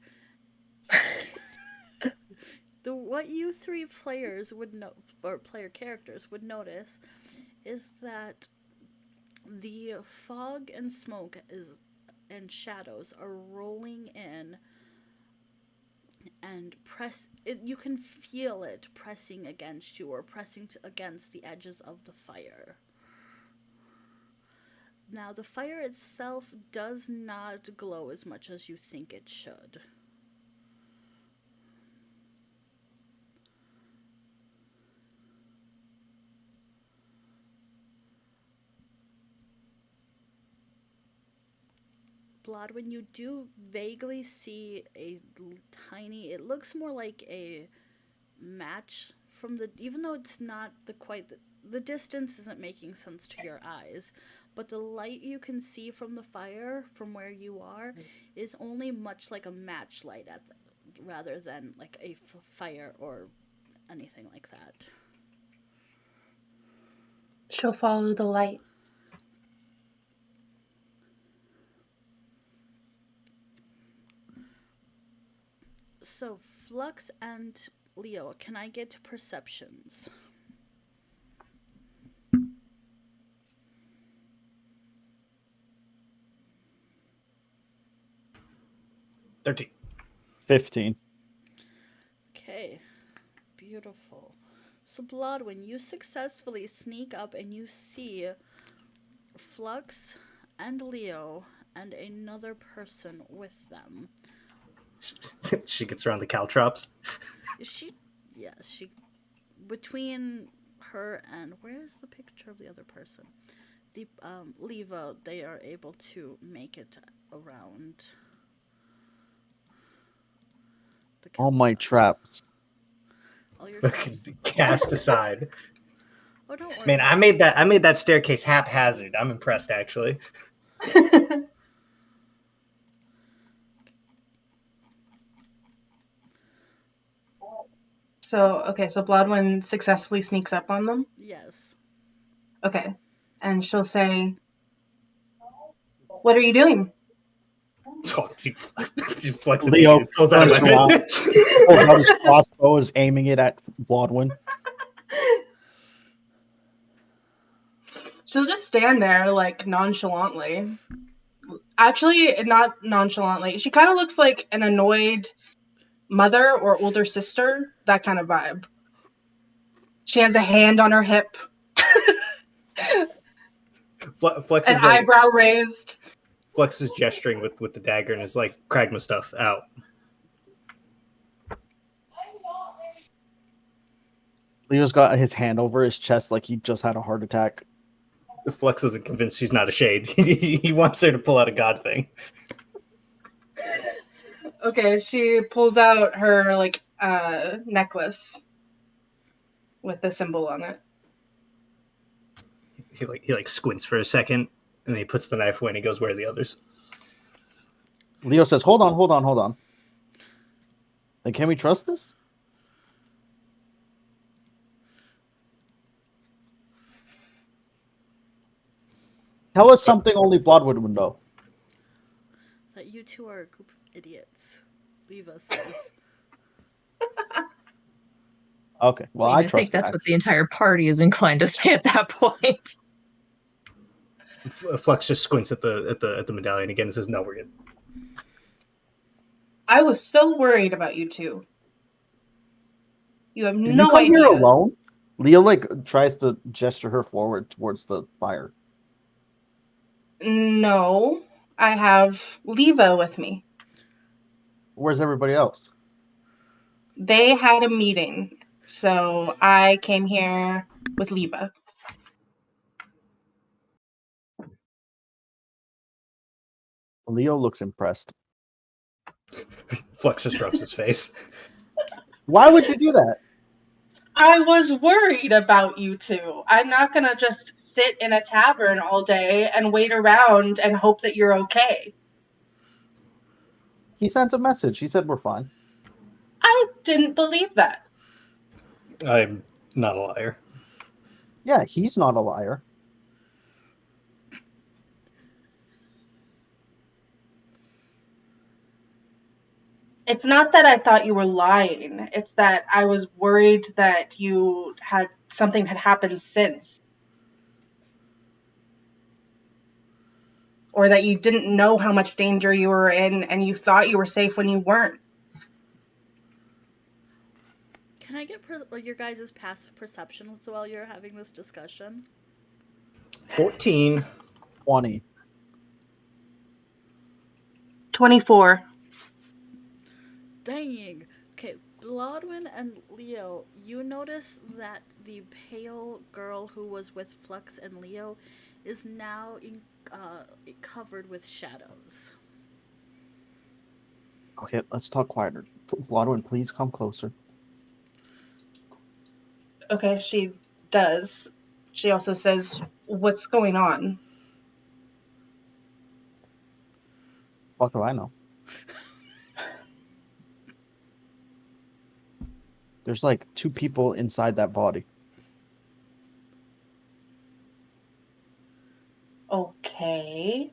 What you three players would know, or player characters would notice, is that the fog and smoke and shadows are rolling in and you can feel it pressing against you or pressing against the edges of the fire. Now, the fire itself does not glow as much as you think it should. Bloodwin, you do vaguely see a tiny, it looks more like a match from even though it's not the distance isn't making sense to your eyes, but the light you can see from the fire from where you are is only much like a match light rather than like a fire or anything like that. She'll follow the light. So, Flux and Leo, can I get perceptions? $13. 15. Okay, beautiful. So, Bloodwin, you successfully sneak up and you see Flux and Leo and another person with them. She gets around the caltrops. She between her and where's the picture of the other person? The Leva, they are able to make it around. All my traps. All your traps. Cast aside. Oh, don't worry. Man, I made that staircase haphazard. I'm impressed, actually. So Bloodwin successfully sneaks up on them? Yes. Okay. And she'll say, "What are you doing?" Oh, dude, Flex Leo pulls out a turns weapon. around, pulls out his crossbow, is aiming it at Bloodwin. She'll just stand there, like, nonchalantly. Actually, not nonchalantly. She kind of looks like an annoyed mother or older sister, that kind of vibe. She has a hand on her hip. Flex an is like, eyebrow raised. Flex is gesturing with the dagger and is like, Kragma stuff out. Leo's got his hand over his chest like he just had a heart attack. Flex isn't convinced she's not a shade. He wants her to pull out a god thing. Okay, she pulls out her, like, necklace with the symbol on it. He squints for a second, and then he puts the knife away and he goes, "Where are the others?" Leo says, hold on. Like, can we trust this? Tell us something only Bloodwood would know. That you two are a group of idiots. Leva says. Okay, well, I trust think that's that. what the entire party is inclined to say at that point. Flux just squints at the medallion again and says, "No, we're good." I was so worried about you two. You have Did you no come here idea. alone? Leo like tries to gesture her forward towards the fire. No, I have Leva with me. Where's everybody else? They had a meeting, so I came here with Leva. Leo looks impressed. Flux just rubs his face. Why would you do that? I was worried about you two. I'm not gonna just sit in a tavern all day and wait around and hope that you're okay. He sent a message. He said we're fine. I didn't believe that. I'm not a liar. Yeah, he's not a liar. It's not that I thought you were lying. It's that I was worried that you had something had happened since. Or that you didn't know how much danger you were in and you thought you were safe when you weren't. Can I get your guys' passive perceptions while you're having this discussion? 14. 20. 24. Dang. Okay, Blodwin and Leo, you notice that the pale girl who was with Flux and Leo is now covered with shadows. Okay, let's talk quieter. Blodwin, please come closer. Okay, she does. She also says, "What's going on?" Fuck do I know? There's like 2 people inside that body. Okay.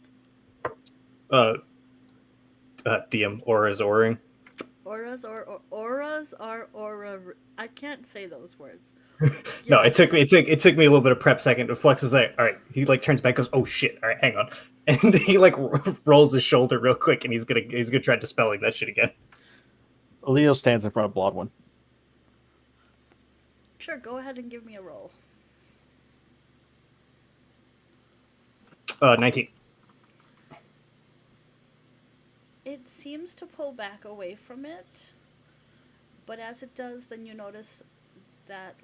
DM Aura's oring. Auras are aura. I can't say those words. No, it took me Yes. it took me a little bit of prep second. Flex is like, all right. He like turns back, goes, oh shit. All right, hang on, and he like rolls his shoulder real quick, and he's gonna try dispelling that shit again. Leo stands in front of Blodwin. Sure, go ahead and give me a roll. 19. It seems to pull back away from it, but as it does, then you notice that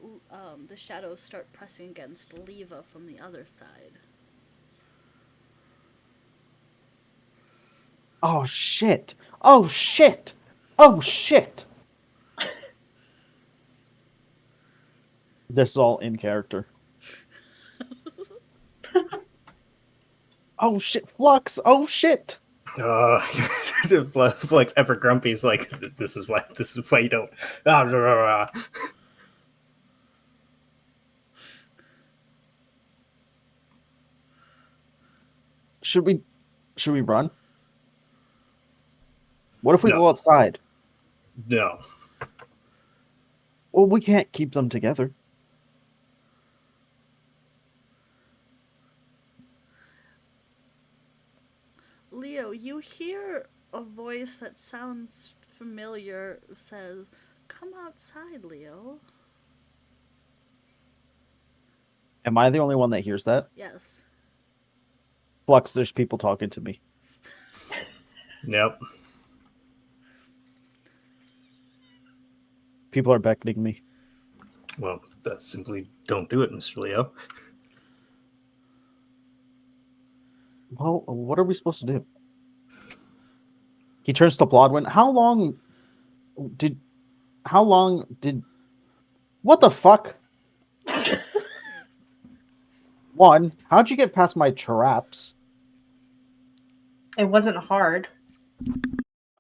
the shadows start pressing against Leva from the other side. Oh shit! Oh shit! Oh shit! This is all in character. Oh shit! Flux! Oh shit! Flex ever grumpy's like, this is why you don't. Should we run? What if we No. go outside? No. Well, we can't keep them together. Leo, you hear a voice that sounds familiar says, "Come outside, Leo." Am I the only one that hears that? Yes. Flux, there's people talking to me. Nope. People are beckoning me. Well, that's simply don't do it, Mr. Leo. Well, what are we supposed to do? He turns to Blodwin. How long did... What the fuck? One, how'd you get past my traps? It wasn't hard.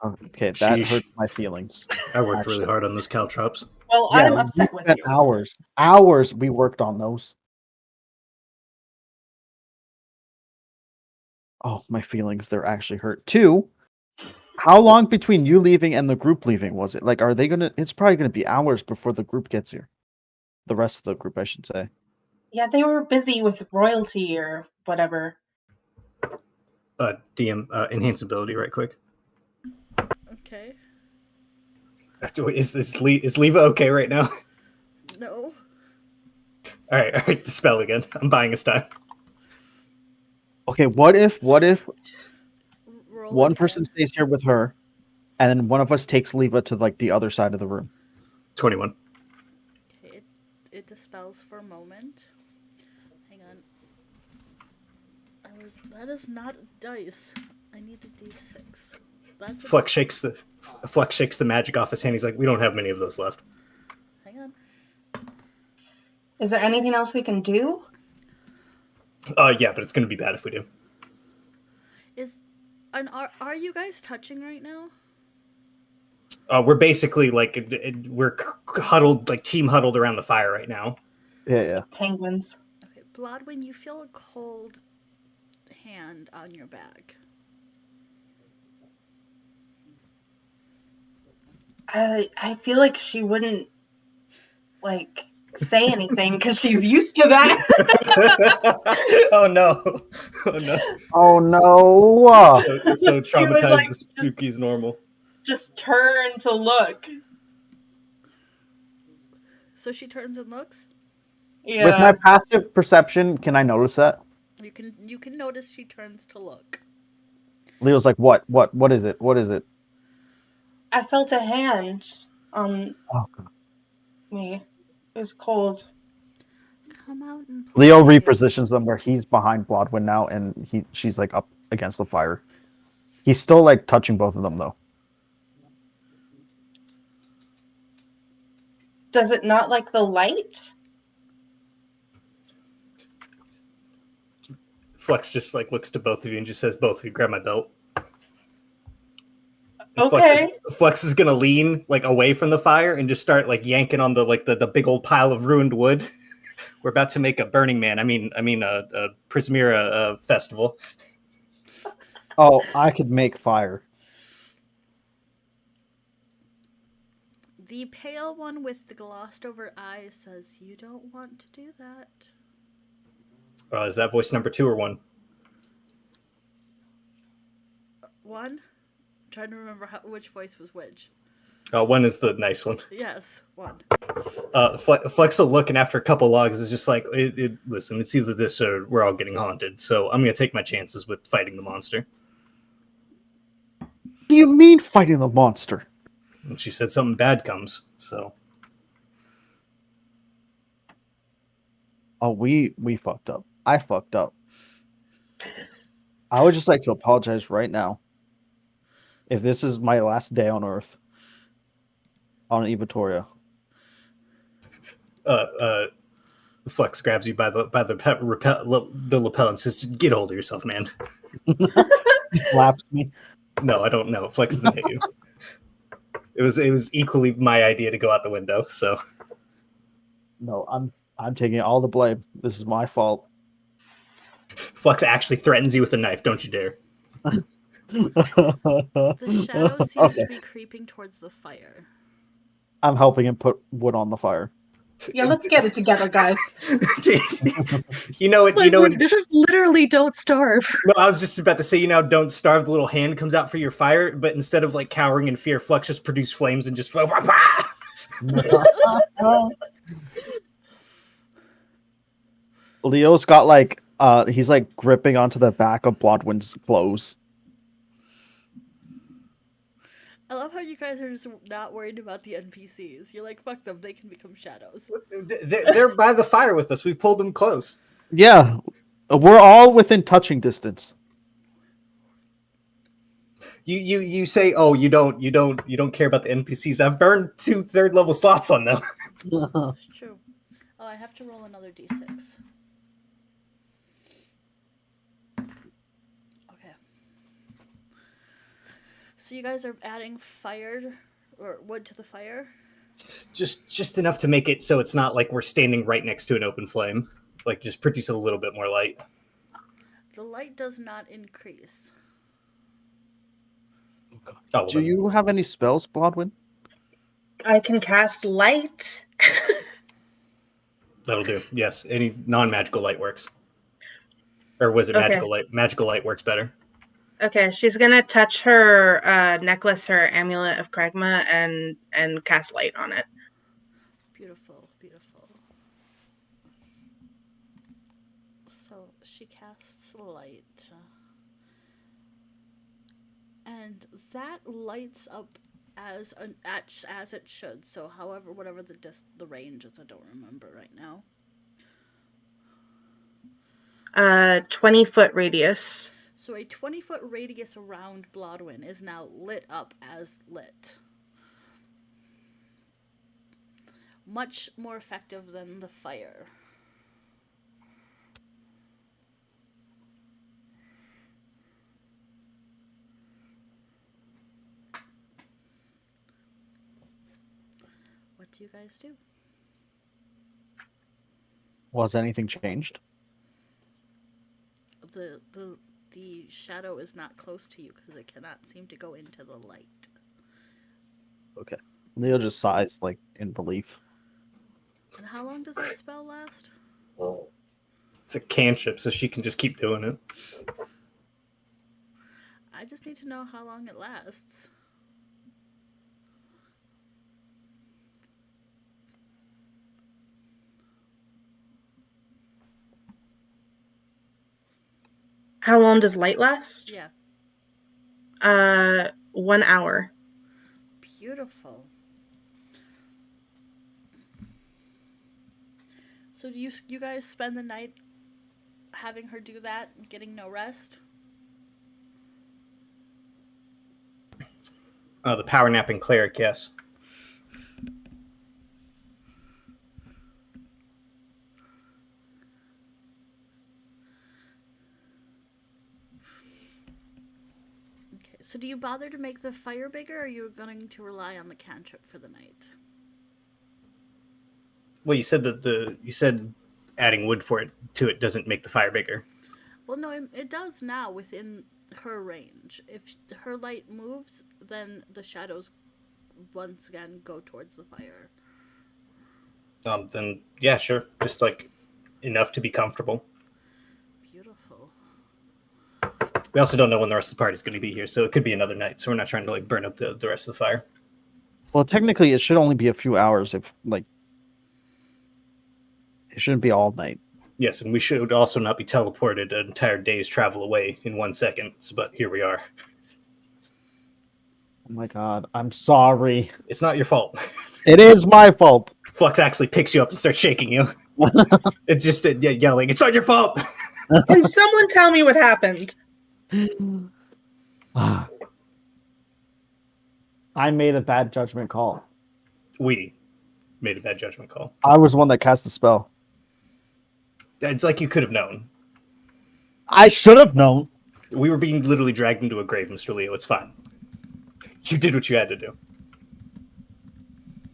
Okay, that Sheesh. hurt my feelings. I worked really Actually. hard on those caltrops. Well, Yeah, I'm we upset with spent you. hours. Hours we worked on those. Oh, my feelings, they're actually hurt. 2, how long between you leaving and the group leaving was it? Like, are they gonna... It's probably gonna be hours before the group gets here. The rest of the group, I should say. Yeah, they were busy with royalty or whatever. DM enhance ability right quick. Okay. Is Leva okay right now? All right, dispel again. I'm buying us time. Okay, what if Roll one again. person stays here with her, and then one of us takes Leva to like the other side of the room? 21. Okay, it dispels for a moment. Hang on. That is not dice. I need a d6. That's a Flex shakes the magic off his hand. He's like, we don't have many of those left. Hang on. Is there anything else we can do? Yeah, but it's gonna be bad if we do. Are you guys touching right now? We're basically like we're huddled, like team huddled around the fire right now. Yeah. Penguins. Okay, Bloodwind, you feel a cold hand on your back. I feel like she wouldn't like say anything because she's used to that. Oh no! Oh no! Oh no! So She would, traumatized like, the spooky is normal. Just turn to look. So she turns and looks. Yeah. With my passive perception, can I notice that? You can notice she turns to look. Leo's like, what is it? What is it? I felt a hand on Oh god. me. It was cold. Come out and play. Leo repositions them where he's behind Blodwin now, and she's like up against the fire. He's still like touching both of them though. Does it not like the light? Flex just like looks to both of you and just says, "Both of you, grab my belt." Okay. Flex is gonna lean like away from the fire and just start like yanking on the big old pile of ruined wood. We're about to make a Burning Man. A Prismira festival. Oh, I could make fire. The pale one with the glossed over eyes says, "You don't want to do that." Is that voice number 2 or 1? One? I'm trying to remember which voice was which. 1 is the nice one. Yes, one. Flex will look, and after a couple logs is just like, listen, it's either this or we're all getting haunted. So I'm going to take my chances with fighting the monster. What do you mean fighting the monster? And she said something bad comes, so. Oh, we fucked up. I fucked up. I would just like to apologize right now. If this is my last day on Earth, on Evatoria. Flex grabs you by the lapel and says, "Get hold of yourself, man." He slaps me. No, I don't know. Flex doesn't hit you. It was equally my idea to go out the window. So No, I'm taking all the blame. This is my fault. Flex actually threatens you with a knife. Don't you dare! The shadow seems to be creeping towards the fire. I'm helping him put wood on the fire. Yeah, let's get it together, guys. You know it. This is literally Don't Starve. No, I was just about to say, don't starve. The little hand comes out for your fire, but instead of like cowering in fear, Flex just produce flames and just. Leo's got like he's like gripping onto the back of Blodwin's clothes. I love how you guys are just not worried about the NPCs. You're like, fuck them, they can become shadows. They're by the fire with us. We've pulled them close. Yeah, we're all within touching distance. You say, oh, you don't care about the NPCs. I've burned 2 third-level slots on them. It's true. Oh, I have to roll another d6. Okay. So you guys are adding fire or wood to the fire? Just enough to make it so it's not like we're standing right next to an open flame. Like, just produce a little bit more light. The light does not increase. Oh, Do you have any spells, Blodwin? I can cast light. That'll do. Yes, any non-magical light works. Or was it magical light? Magical light works better. Okay, she's gonna touch her necklace, her amulet of Kragma, and cast light on it. Beautiful, beautiful. So she casts light. And that lights up as it should. So however whatever the range is, I don't remember right now. 20-foot radius. So a 20-foot radius around Blodwin is now lit up as lit. Much more effective than the fire. What do you guys do? Was anything changed? The shadow is not close to you because it cannot seem to go into the light. Okay. Leo just sighs, like, in relief. And how long does that spell last? It's a cantrip, so she can just keep doing it. I just need to know how long it lasts. How long does light last? Yeah. 1 hour. Beautiful. So do you guys spend the night having her do that and getting no rest? Oh, the power napping cleric, yes. Okay. So do you bother to make the fire bigger, or are you going to rely on the cantrip for the night? Well, you said that you said adding wood to it doesn't make the fire bigger. Well, no, it does now within her range. If her light moves, then the shadows once again go towards the fire. Then yeah, sure. Just like enough to be comfortable. Beautiful. We also don't know when the rest of the party's going to be here, so it could be another night. So we're not trying to like burn up the rest of the fire. Well, technically, it should only be a few hours. If like, it shouldn't be all night. Yes, and we should also not be teleported an entire day's travel away in 1 second. But here we are. Oh my god, I'm sorry. It's not your fault. It is my fault. Flux actually picks you up and starts shaking you. It's just yelling, "It's not your fault." Can someone tell me what happened? I made a bad judgment call. We made a bad judgment call. I was the one that cast the spell. It's like you could have known. I should have known. We were being literally dragged into a grave, Mr. Leo. It's fine. You did what you had to do.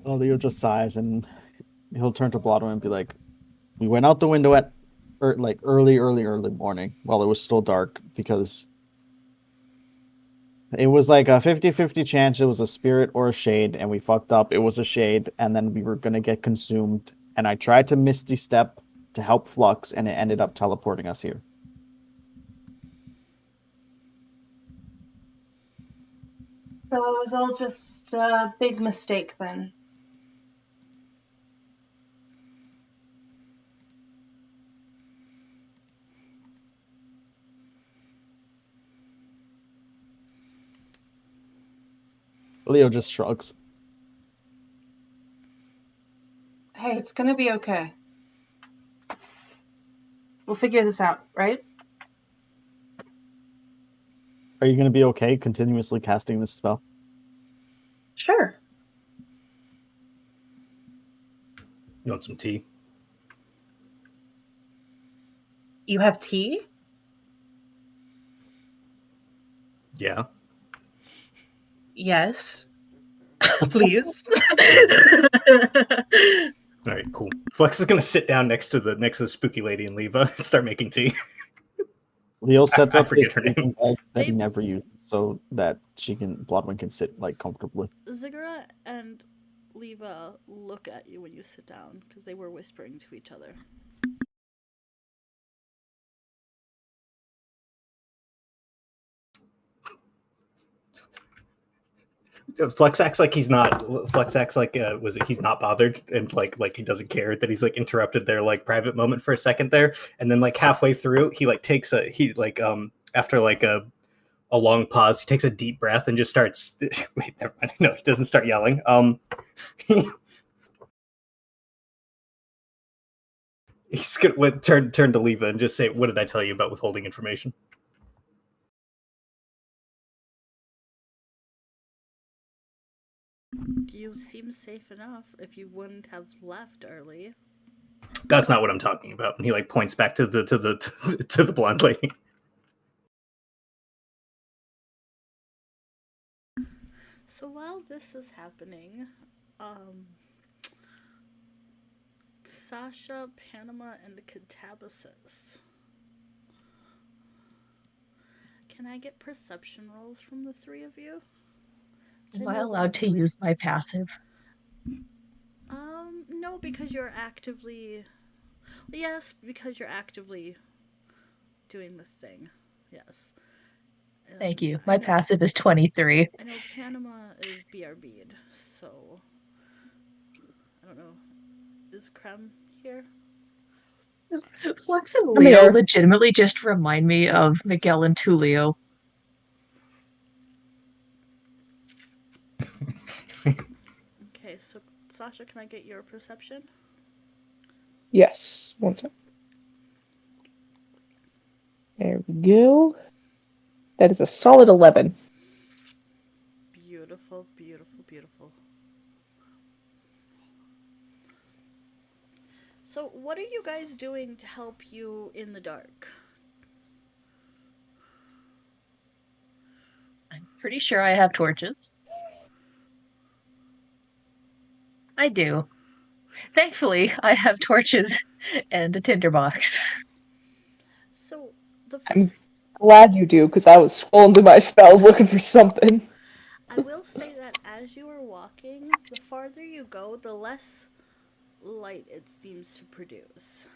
Well, Leo just sighs and he'll turn to Blotto and be like, "We went out the window at like early morning while it was still dark because it was like a 50-50 chance it was a spirit or a shade, and we fucked up. It was a shade, and then we were gonna get consumed. And I tried to Misty Step to help Flux, and it ended up teleporting us here." So it was all just a big mistake then. Leo just shrugs. Hey, it's gonna be okay. We'll figure this out, right? Are you gonna be okay continuously casting this spell? Sure. You want some tea? You have tea? Yeah. Yes. Please. All right, cool. Flex is gonna sit down next to the spooky lady and leave and start making tea. Leo sets I up forget this her name. bed that he never uses so that Bloodwind can sit like comfortably. Ziggurat and Leva look at you when you sit down because they were whispering to each other. Flex acts like he's not. Flex acts like was it? He's not bothered, and like he doesn't care that he's like interrupted their like private moment for a second there, and then like halfway through, he like takes a he like after like a long pause, he takes a deep breath and just starts. Wait, never mind. No, he doesn't start yelling. He's gonna turn to Leva and just say, "What did I tell you about withholding information?" You seem safe enough if you wouldn't have left early. That's not what I'm talking about. And he like points back to the blonde lady. So while this is happening, Sasha, Panama, and the Catabasis. Can I get perception rolls from the three of you? Am I allowed to use my passive? No, because you're actively. Yes, because you're actively doing the thing. Yes. Thank you. My passive is 23. I know Panama is BRB'd, so I don't know. Is Krem here? Flex and Leo legitimately just remind me of Miguel and Tulio. Okay, so Sasha, can I get your perception? Yes. 1 second. There we go. That is a solid 11. Beautiful, beautiful, beautiful. So, what are you guys doing to help you in the dark? I'm pretty sure I have torches. I do. Thankfully, I have torches and a tinderbox. So, I'm glad you do, because I was scrolling through my spells looking for something. I will say that as you are walking, the farther you go, the less light it seems to produce.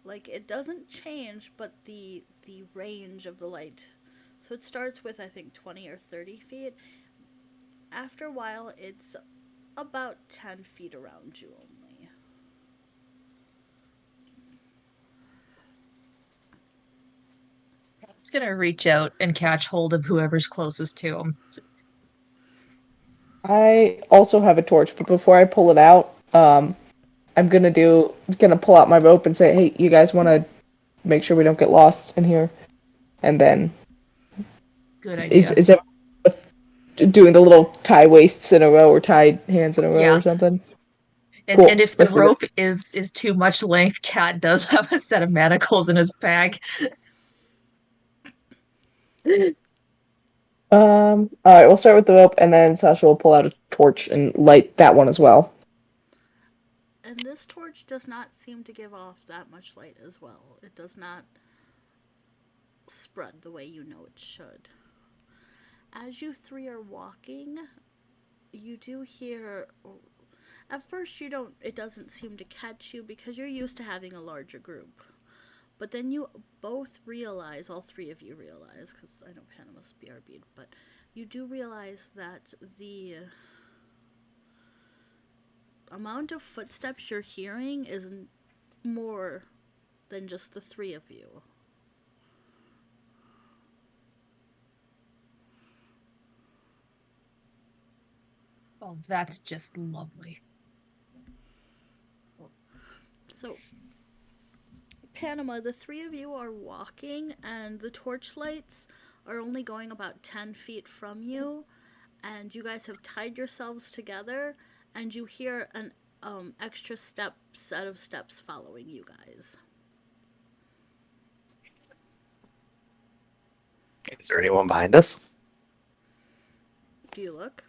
Like, it doesn't change, but the range of the light. So it starts with, I think, 20 or 30 feet. After a while, it's about 10 feet around you only. He's gonna reach out and catch hold of whoever's closest to him. I also have a torch, but before I pull it out, I'm gonna pull out my rope and say, "Hey, you guys want to make sure we don't get lost in here?" And then, good idea. Is it doing the little tie waists in a row or tie hands in a row or something? And, Cool. and if the rope is too much length, Cat does have a set of manacles in his bag. All right, we'll start with the rope, and then Sasha will pull out a torch and light that one as well. And this torch does not seem to give off that much light as well. It does not spread the way you know it should. As you three are walking, you do hear. At first, it doesn't seem to catch you because you're used to having a larger group. But then you both realize, all three of you realize, because I know Panama's BRB'd, but you do realize that the amount of footsteps you're hearing is more than just the three of you. Oh, that's just lovely. So, Panama, the three of you are walking, and the torchlights are only going about 10 feet from you, and you guys have tied yourselves together, and you hear an extra set of steps following you guys. Is there anyone behind us? Do you look?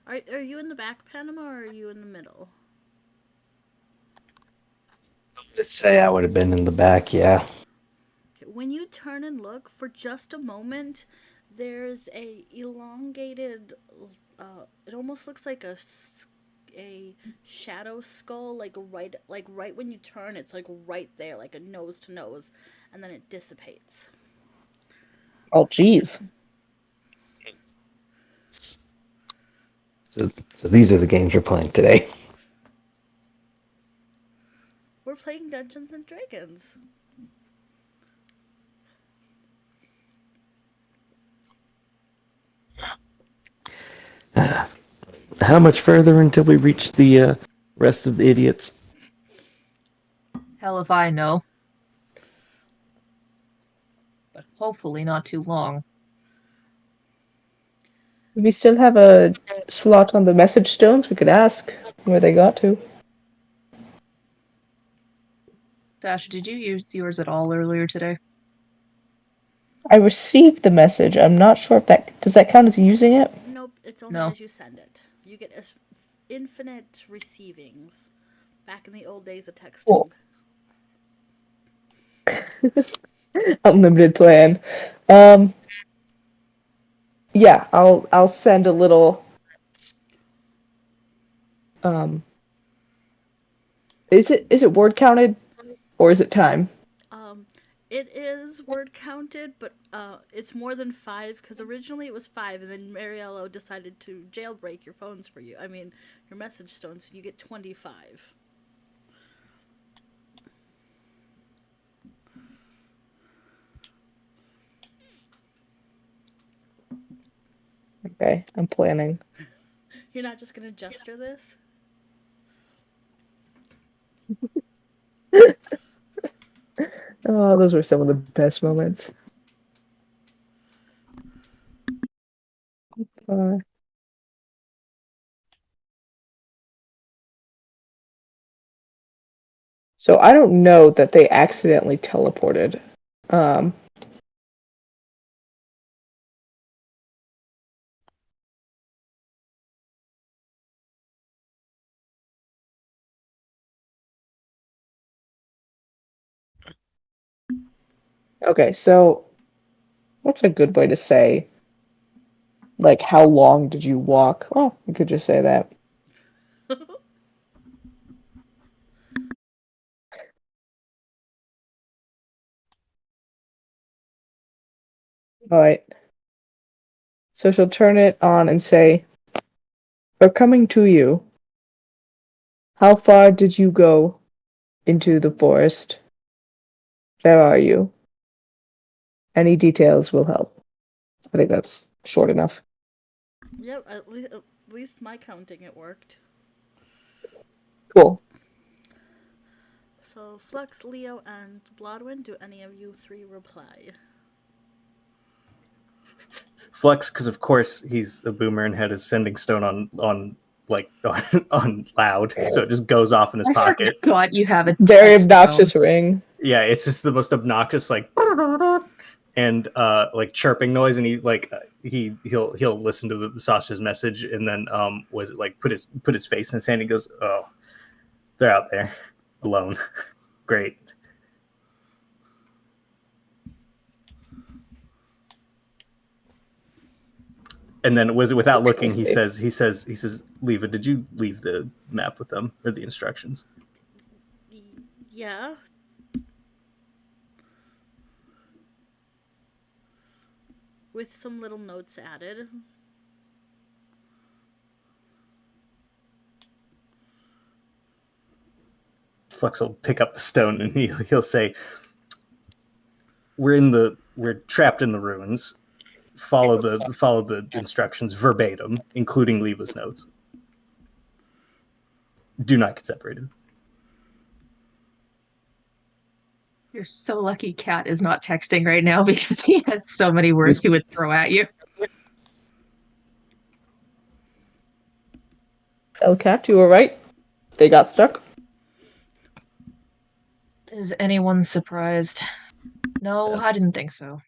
Are you in the back, Panama, or are you in the middle? Just say I would have been in the back, yeah. Okay, when you turn and look, for just a moment, there's a elongated, it almost looks like a shadow skull, like right when you turn, it's like right there, like a nose to nose, and then it dissipates. Oh, jeez. So these are the games you're playing today. We're playing Dungeons and Dragons. How much further until we reach the rest of the idiots? Hell if I know. But hopefully not too long. We still have a slot on the message stones. We could ask where they got to. Sasha, did you use yours at all earlier today? I received the message. I'm not sure if does that count as using it? Nope, it's only No. as you send it. You get infinite receivings. Back in the old days of texting. Cool. Unlimited plan. Yeah, I'll send a little. Is it word counted, or is it time? It is word counted, but it's more than 5 because originally it was 5, and then Mariello decided to jailbreak your phones for you. I mean, your message stones. You get 25. Okay, I'm planning. You're not just gonna gesture this? Oh, those were some of the best moments. So I don't know that they accidentally teleported. Okay, so what's a good way to say, like, how long did you walk? Oh, you could just say that. All right. So she'll turn it on and say, "We're coming to you. How far did you go into the forest? Where are you? Any details will help." I think that's short enough. Yep, at least my counting it worked. Cool. So, Flux, Leo, and Blodwin, do any of you 3 reply? Flux, because of course he's a boomer and had his sending stone on on loud, so it just goes off in his pocket. I forgot you have a Very text obnoxious phone. ring. Yeah, it's just the most obnoxious and like chirping noise, and he'll listen to the Sasha's message, and then was it like put his face in his hand. He goes, "Oh, they're out there alone. Great." And then was it without looking? He says, "Leva, did you leave the map with them or the instructions?" Yeah. With some little notes added. Flux will pick up the stone and he'll say, we're trapped in the ruins. Follow the instructions verbatim, including Leva's notes. Do not get separated." You're so lucky Cat is not texting right now because he has so many words he would throw at you. Cat, you were right. They got stuck. Is anyone surprised? No, I didn't think so.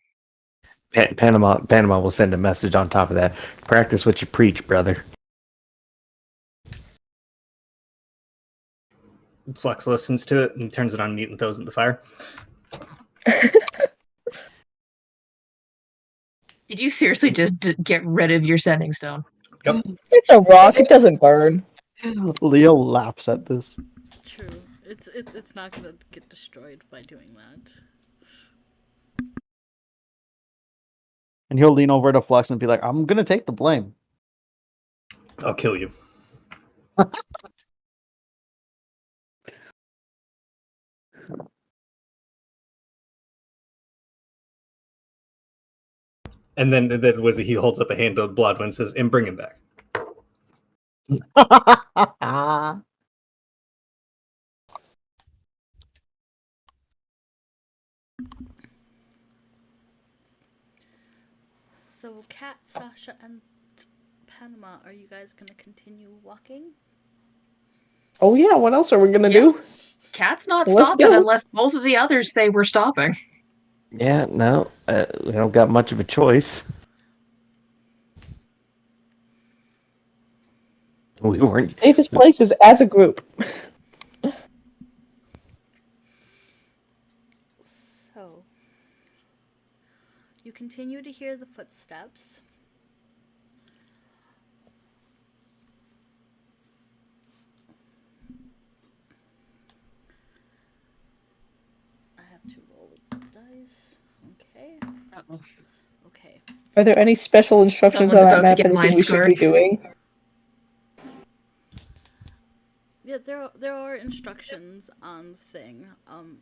Panama will send a message on top of that. Practice what you preach, brother. Flux listens to it and turns it on mute and throws it in the fire. Did you seriously just get rid of your sending stone? Yep. It's a rock. It doesn't burn. Leo laughs at this. True. It's not gonna get destroyed by doing that. And he'll lean over to Flux and be like, I'm gonna take the blame. I'll kill you. And then he holds up a hand to Bloodwind and says, and bring him back. So, Kat, Sasha, and Panama, are you guys gonna continue walking? Oh yeah, what else are we gonna Yeah. do? Cat's not Let's stopping go. unless both of the others say we're stopping. Yeah, no, we don't got much of a choice. We weren't. Safest place is as a group. So, you continue to hear the footsteps. I have to roll the dice. Okay. Uh-oh. Okay. Are there any special instructions Someone's on that about to map? get Anything mind we should be scarred. doing? Yeah, there are instructions on the thing, on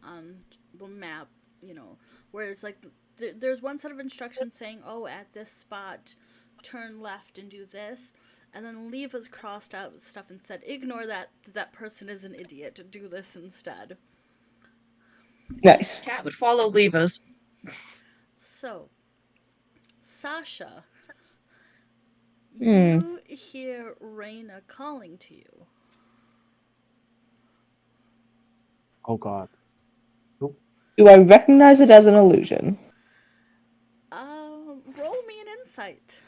the map, you know, where it's like there's one set of instructions saying, oh, at this spot, turn left and do this, and then Leva's crossed out stuff and said, ignore that. That person is an idiot. Do this instead. Nice. Cat would follow Leva's. So, Sasha, Hmm. you hear Raina calling to you. Oh god. Do I recognize it as an illusion? Roll me an insight.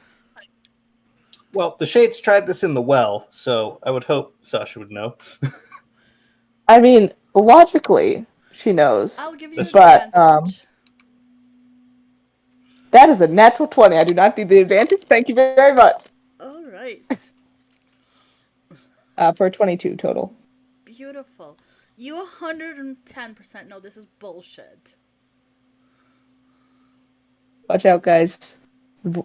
Well, the Shades tried this in the well, so I would hope Sasha would know. I mean, logically, she knows. I'll give you That's advantage. That is a natural 20. I do not need the advantage. Thank you very much. All right. For 22 total. Beautiful. You 110% know this is bullshit. Watch out, guys.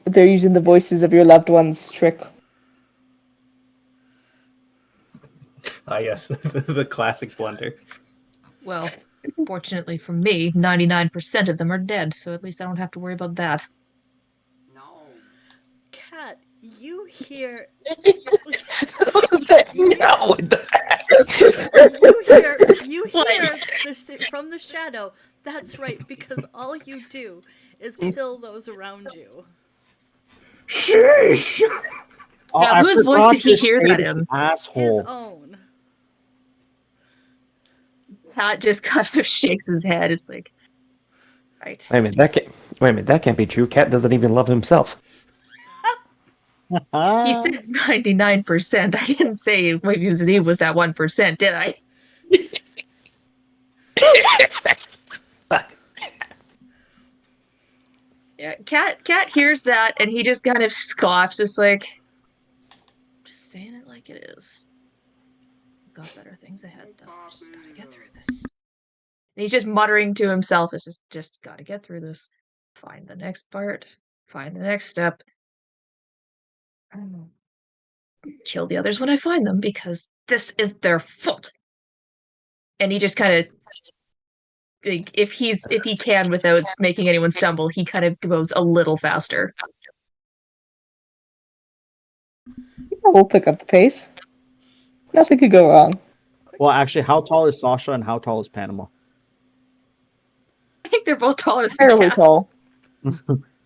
They're using the voices of your loved ones trick. Ah, yes, the classic blunder. Well, fortunately for me, 99% of them are dead, so at least I don't have to worry about that. No. Cat, you hear. No, You hear from the shadow. That's right, because all you do is kill those around you. Sheesh! Oh, Now, I whose voice forgot did he this hear state that is an in? Asshole. His own. Cat just kind of shakes his head. It's like, right. Wait a minute, that can't be true. Cat doesn't even love himself. He said 99%. I didn't say maybe he was that 1%, did I? Yeah, Cat hears that and he just kind of scoffs, just like, just saying it like it is. Got better things ahead though. Just gotta get through this. And he's just muttering to himself, it's just gotta get through this. Find the next part. Find the next step. Kill the others when I find them because this is their fault. And he just kind of, like, if he can without making anyone stumble, he kind of goes a little faster. We'll pick up the pace. Nothing could go wrong. Well, actually, how tall is Sasha and how tall is Panama? I think they're both taller than Fairly Cat. tall.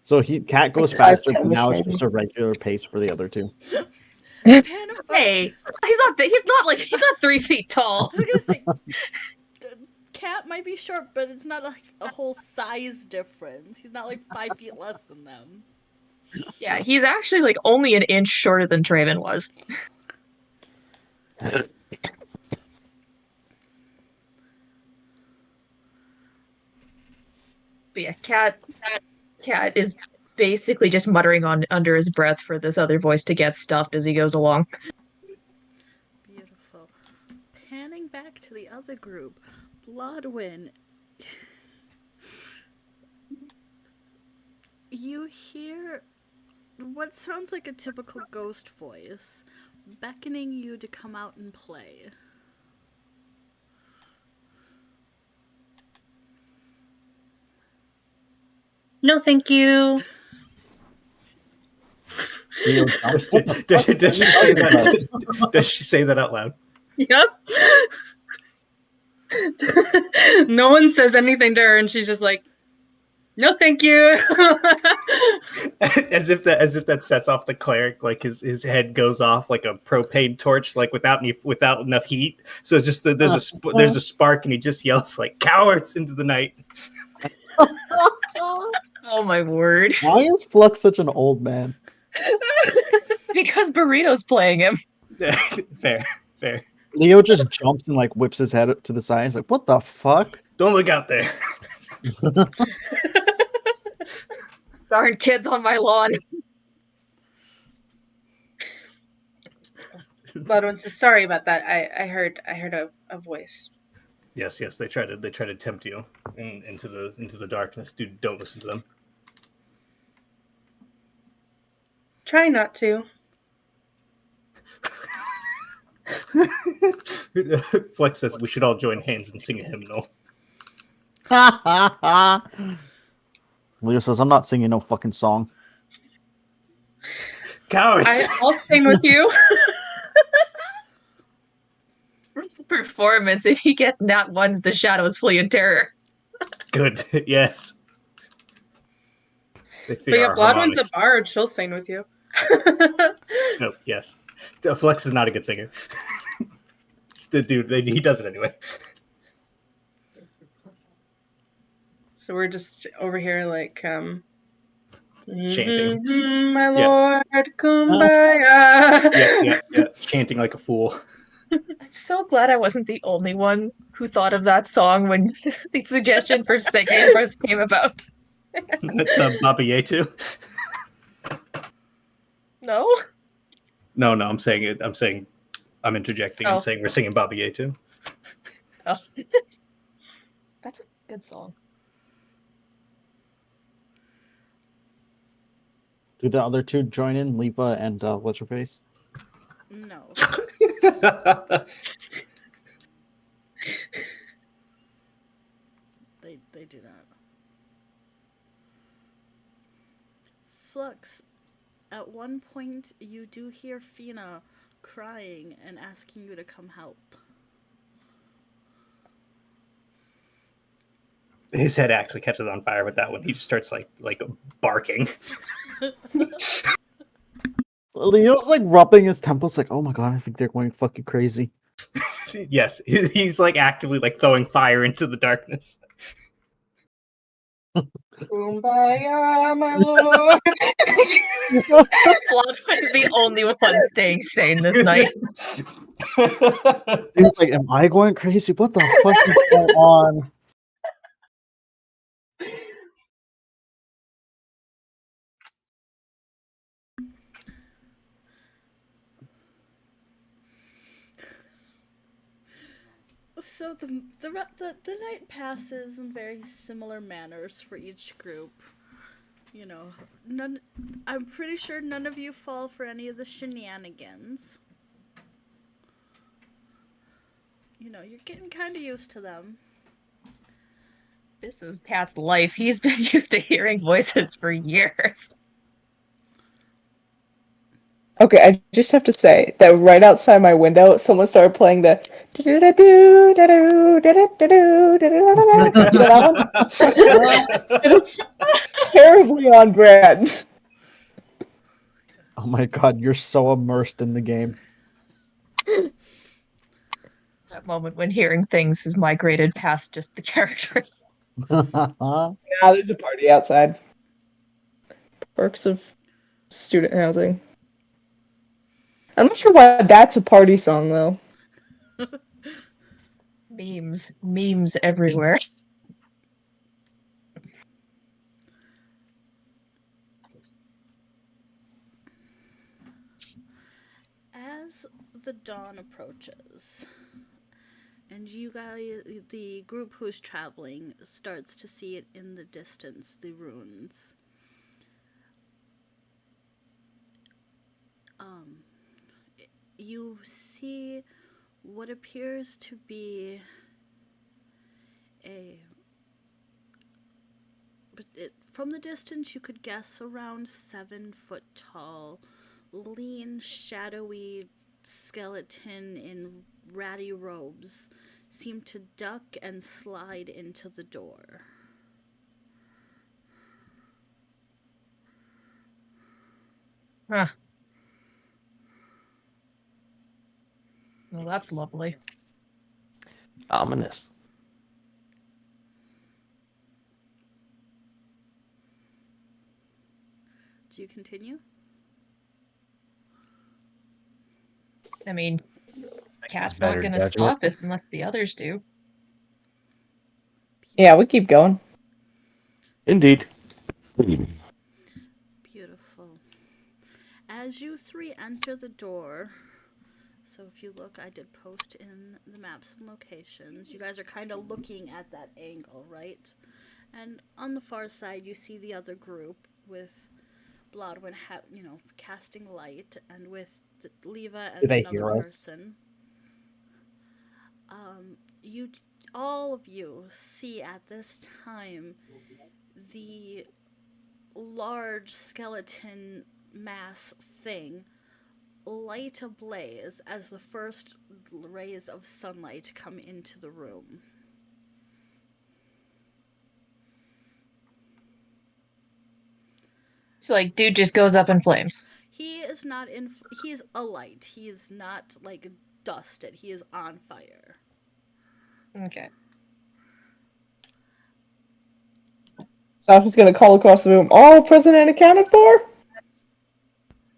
So Cat goes Like faster, 5'10", but now it's maybe. just a regular pace for the other two. Panama. Hey, he's not 3 feet tall. I was gonna say, the Cat might be short, but it's not like a whole size difference. He's not like 5 feet less than them. Yeah, he's actually like only an inch shorter than Traven was. But yeah, Cat is basically just muttering on under his breath for this other voice to get stuffed as he goes along. back to the other group, Bloodwind, you hear what sounds like a typical ghost voice beckoning you to come out and play. No, thank you. Leo jumps. Does, What the does, fuck does are she you say talking about? that? Does she say that out loud? Yep. No one says anything to her, and she's just like, "No, thank you." as if that sets off the cleric, like his head goes off like a propane torch, like without enough heat. So it's just there's a spark, and he just yells like "cowards" into the night. Oh my word. Why is Flux such an old man? Because Burrito's playing him. Fair. Leo just jumps and like whips his head up to the side. He's like, "What the fuck?" Don't look out there. Darn kids on my lawn. Bloodwind says, "Sorry about that. I heard a voice." Yes, they try to tempt you into the darkness. Dude, don't listen to them. Try not to. Flex says we should all join hands and sing a hymnal. Leo says, "I'm not singing no fucking song." Cowards. I'll sing with you. Performance. If you get nat ones, the shadows flee in terror. Good. Yes. They But yeah, our Bloodwind's a harmonics. bard. She'll sing with you. So yes, Flex is not a good singer. The dude, he does it anyway. So we're just over here like Chanting. My lord, kumbaya. Yeah. Chanting like a fool. I'm so glad I wasn't the only one who thought of that song when the suggestion for singing came about. That's Baba Yetu. No? No, I'm saying it. I'm interjecting and saying we're singing Baba Yetu. Oh. That's a good song. Do the other two join in, Lipa and what's her face? No. They do not. Flux, at one point you do hear Fina crying and asking you to come help. His head actually catches on fire with that one. He just starts like barking. Leo's like rubbing his temples, like, "Oh my god, I think they're going fucking crazy." Yes, he's like actively like throwing fire into the darkness. Kumbaya, my lord. Bloodwind is the only one staying sane this night. He's like, "Am I going crazy? What the fuck is going on?" So the night passes in very similar manners for each group. You know, I'm pretty sure none of you fall for any of the shenanigans. You know, you're getting kind of used to them. This is Pat's life. He's been used to hearing voices for years. Okay, I just have to say that right outside my window, someone started playing the and it's terribly on brand. Oh my god, you're so immersed in the game. That moment when hearing things has migrated past just the characters. Now there's a party outside. Perks of student housing. I'm not sure why that's a party song, though. Memes everywhere. As the dawn approaches And you guys, the group who's traveling, starts to see it in the distance, the ruins. You see what appears to be a. From the distance, you could guess around 7 foot tall, lean, shadowy skeleton in ratty robes seem to duck and slide into the door. Huh. Well, that's lovely. Ominous. Do you continue? I mean, Cat's better not gonna judgment. stop it unless the others do. Yeah, we keep going. Indeed. Beautiful. As you three enter the door, so if you look, I did post in the maps and locations. You guys are kind of looking at that angle, right? And on the far side, you see the other group with Blodwin, casting light, and with Leva and Do they another hear us? person. You, all of you, see at this time the large skeleton mass thing light ablaze as the first rays of sunlight come into the room. So, like, dude just goes up in flames. He is not in. He's alight. He is not like dusted. He is on fire. Okay. Sasha's gonna call across the room. All present and accounted for?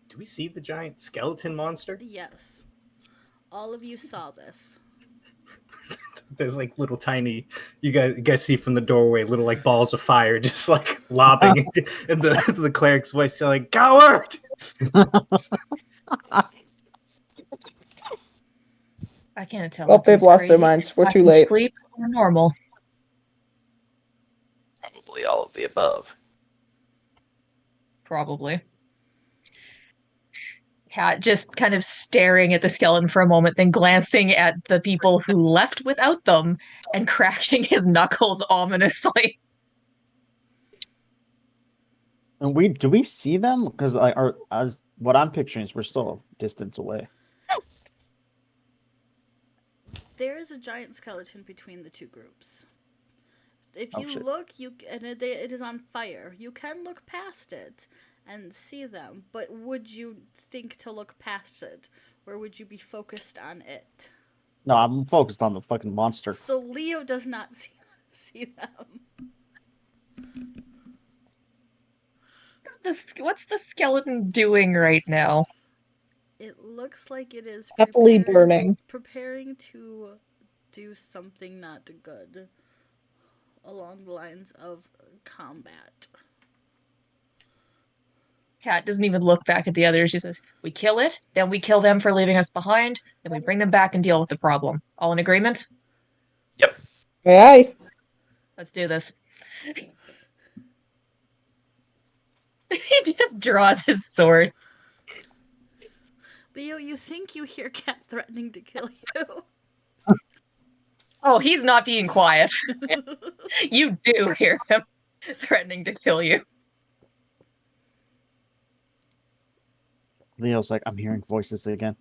Do we see the giant skeleton monster? Yes, all of you saw this. There's like little tiny, you guys see from the doorway, little like balls of fire just like lobbing, and the cleric's voice are like, "Coward!" I can't tell. Well, if they've he's lost their crazy, minds. We're I too can late. Sleep or normal. Probably all of the above. Probably. Cat just kind of staring at the skeleton for a moment, then glancing at the people who left without them and cracking his knuckles ominously. And do we see them? Because as what I'm picturing is we're still a distance away. There is a giant skeleton between the two groups. If Oh, you shit. look, it is on fire. You can look past it and see them, but would you think to look past it, or would you be focused on it? No, I'm focused on the fucking monster. So Leo does not see them. What's the skeleton doing right now? It looks like it is Happily burning. preparing to do something not good along the lines of combat. Cat doesn't even look back at the others. She says, "We kill it, then we kill them for leaving us behind, then we bring them back and deal with the problem. All in agreement? Yep. Aye. Let's do this." He just draws his swords. Leo, you think you hear Cat threatening to kill you? Oh, he's not being quiet. You do hear him threatening to kill you. Leo's like, I'm hearing voices again.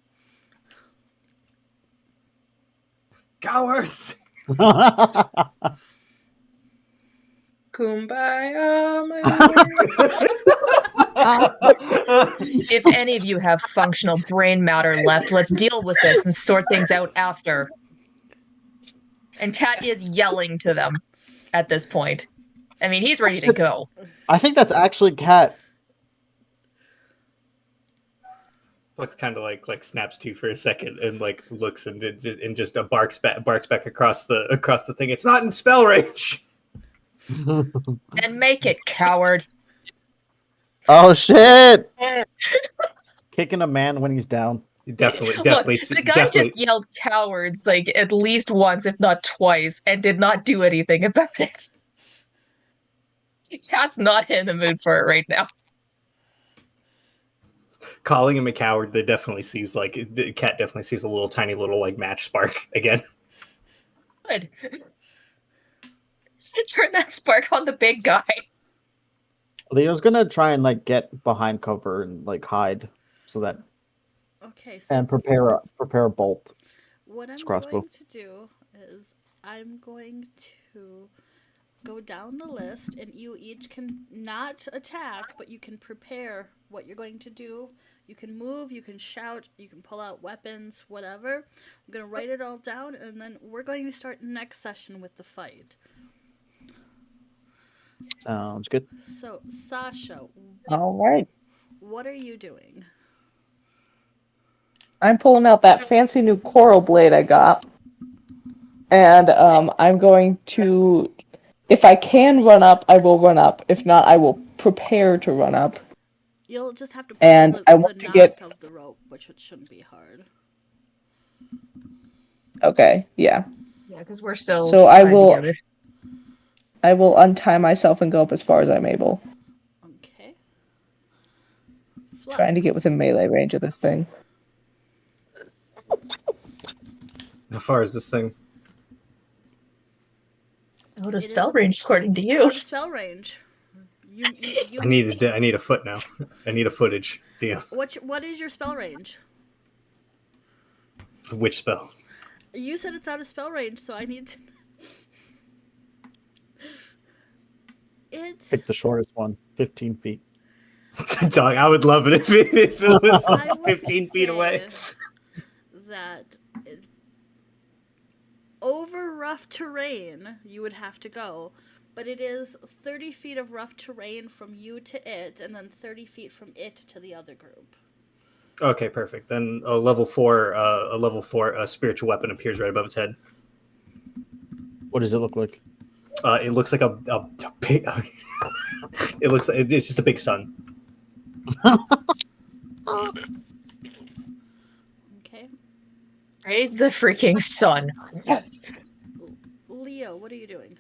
Cowards! Kumbaya, my If any of you have functional brain matter left, let's deal with this and sort things out after. And Cat is yelling to them at this point. I mean, he's ready to go. I think that's actually Cat. Flux kind of like snaps to for a second and like looks and just barks back across the thing. It's not in spell range. And make it, coward. Oh shit! Kicking a man when he's down. Definitely, Look, definitely, the guy definitely. just yelled cowards like at least once, if not twice, and did not do anything about it. Cat's not in the mood for it right now. Calling him a coward, the cat definitely sees a little tiny little like match spark again. Good. Turn that spark on the big guy. Leo's gonna try and like get behind cover and like hide so that Okay, so and prepare a bolt. what I'm Crossbow. going to do is I'm going to go down the list, and you each can not attack, but you can prepare what you're going to do. You can move, you can shout, you can pull out weapons, whatever. I'm going to write it all down, and then we're going to start next session with the fight. Sounds good. So, Sasha, All right. what are you doing? I'm pulling out that fancy new coral blade I got. And I'm going to, if I can run up, I will run up. If not, I will prepare to run up. You'll just have to pull And I want the to knot get... of the rope, which it shouldn't be hard. Okay, yeah. Yeah, because we're still So I will together. I will untie myself and go up as far as I'm able. Okay. Trying to get within melee range of this thing. How far is this thing? Out of spell range, according to you. Out of spell range. You I need a foot now. I need a footage. Damn. What is your spell range? Which spell? You said it's out of spell range, so I need to. It's. Pick the shortest one, 15 feet. Dog, I would love it if it was 15 feet away. That over rough terrain you would have to go, but it is 30 feet of rough terrain from you to it, and then 30 feet from it to the other group. Okay, perfect. Then a level 4 spiritual weapon appears right above its head. What does it look like? It looks like a big. It's just a big sun. Okay. Praise the freaking sun. Leo, what are you doing?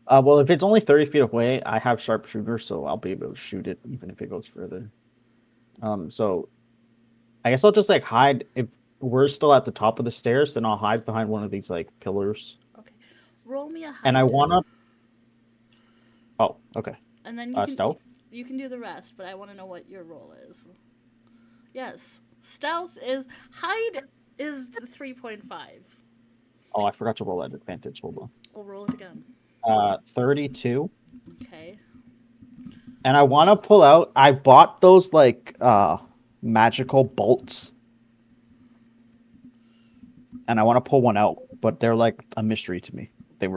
Well, if it's only 30 feet away, I have sharpshooter, so I'll be able to shoot it even if it goes further. So I guess I'll just like hide. If we're still at the top of the stairs, then I'll hide behind one of these like pillars. Okay. Roll me a hide. And I wanna. Oh, okay. And then you can, stealth. You can do the rest, but I want to know what your roll is. Yes, stealth is hide is 3.5. Oh, I forgot to roll at advantage. Hold on. We'll roll it again. 32. Okay. And I want to pull out. I bought those like magical bolts, and I want to pull one out, but they're like a mystery to me. You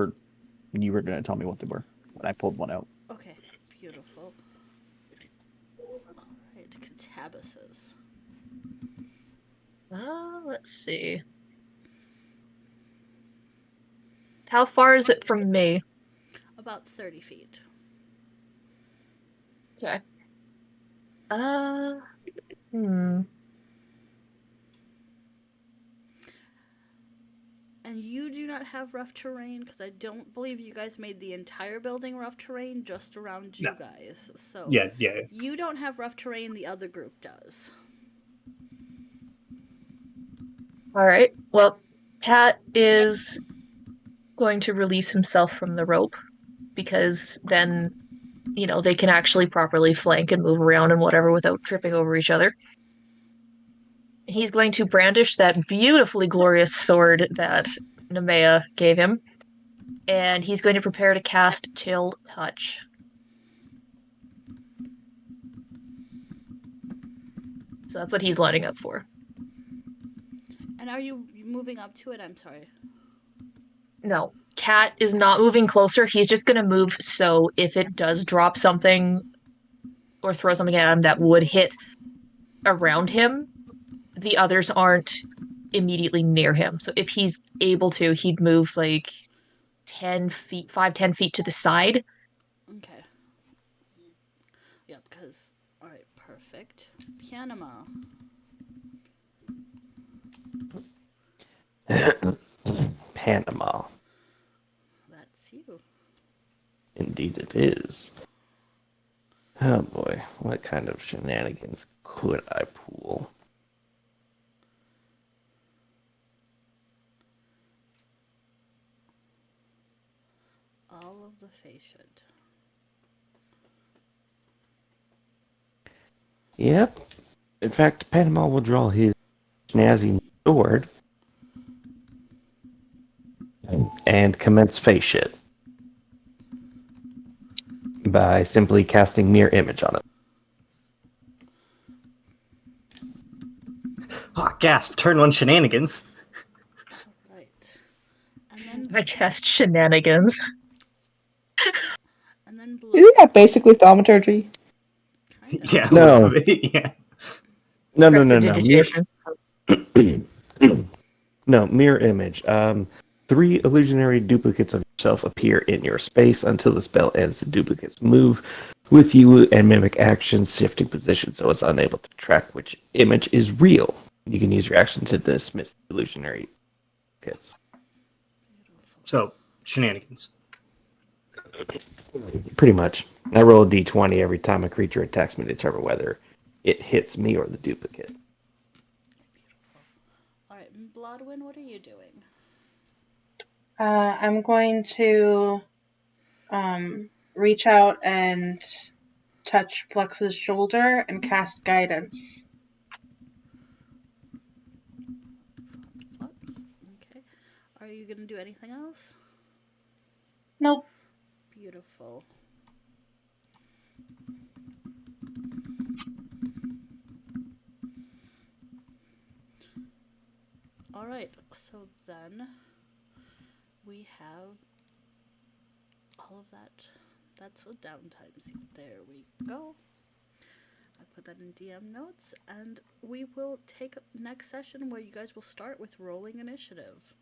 were gonna tell me what they were when I pulled one out. Okay, beautiful. All right, catabases. Let's see. How far is it from me? About 30 feet. Okay. And you do not have rough terrain, because I don't believe you guys made the entire building rough terrain, just around you guys. So Yeah. You don't have rough terrain, the other group does. Alright, well, Cat is going to release himself from the rope, because then, you know, they can actually properly flank and move around and whatever without tripping over each other. He's going to brandish that beautifully glorious sword that Nemea gave him, and he's going to prepare to cast Chill Touch. So that's what he's lining up for. And are you moving up to it? I'm sorry. No, Cat is not moving closer. He's just going to move so if it does drop something or throw something at him that would hit around him, the others aren't immediately near him. So if he's able to, he'd move like 10 feet to the side. Okay. Yeah, because... Alright, perfect. Pianima. Panama. That's you. Indeed it is. Oh boy, what kind of shenanigans could I pull? All of the fashion. Yep. In fact, Panama will draw his snazzy sword and commence face shit by simply casting mirror image on it. Ah, gasp! Turn one shenanigans. All right. And then I cast shenanigans. blood. Isn't that basically thaumaturgy? Kind of. Yeah, No. yeah. No, Prestidigitation. No, mirror image. 3 illusionary duplicates of yourself appear in your space until the spell ends. The duplicates move with you and mimic actions, shifting position so it's unable to track which image is real. You can use your action to dismiss the illusionary duplicates. So shenanigans. Pretty much. I roll a d20 every time a creature attacks me to determine whether it hits me or the duplicate. All right, Bloodwind, what are you doing? I'm going to reach out and touch Flux's shoulder and cast guidance. Flux. Okay. Are you gonna do anything else? Nope. Beautiful. All right. So then we have all of that. That's a downtime scene. There we go. I put that in DM notes, and we will take next session where you guys will start with rolling initiative.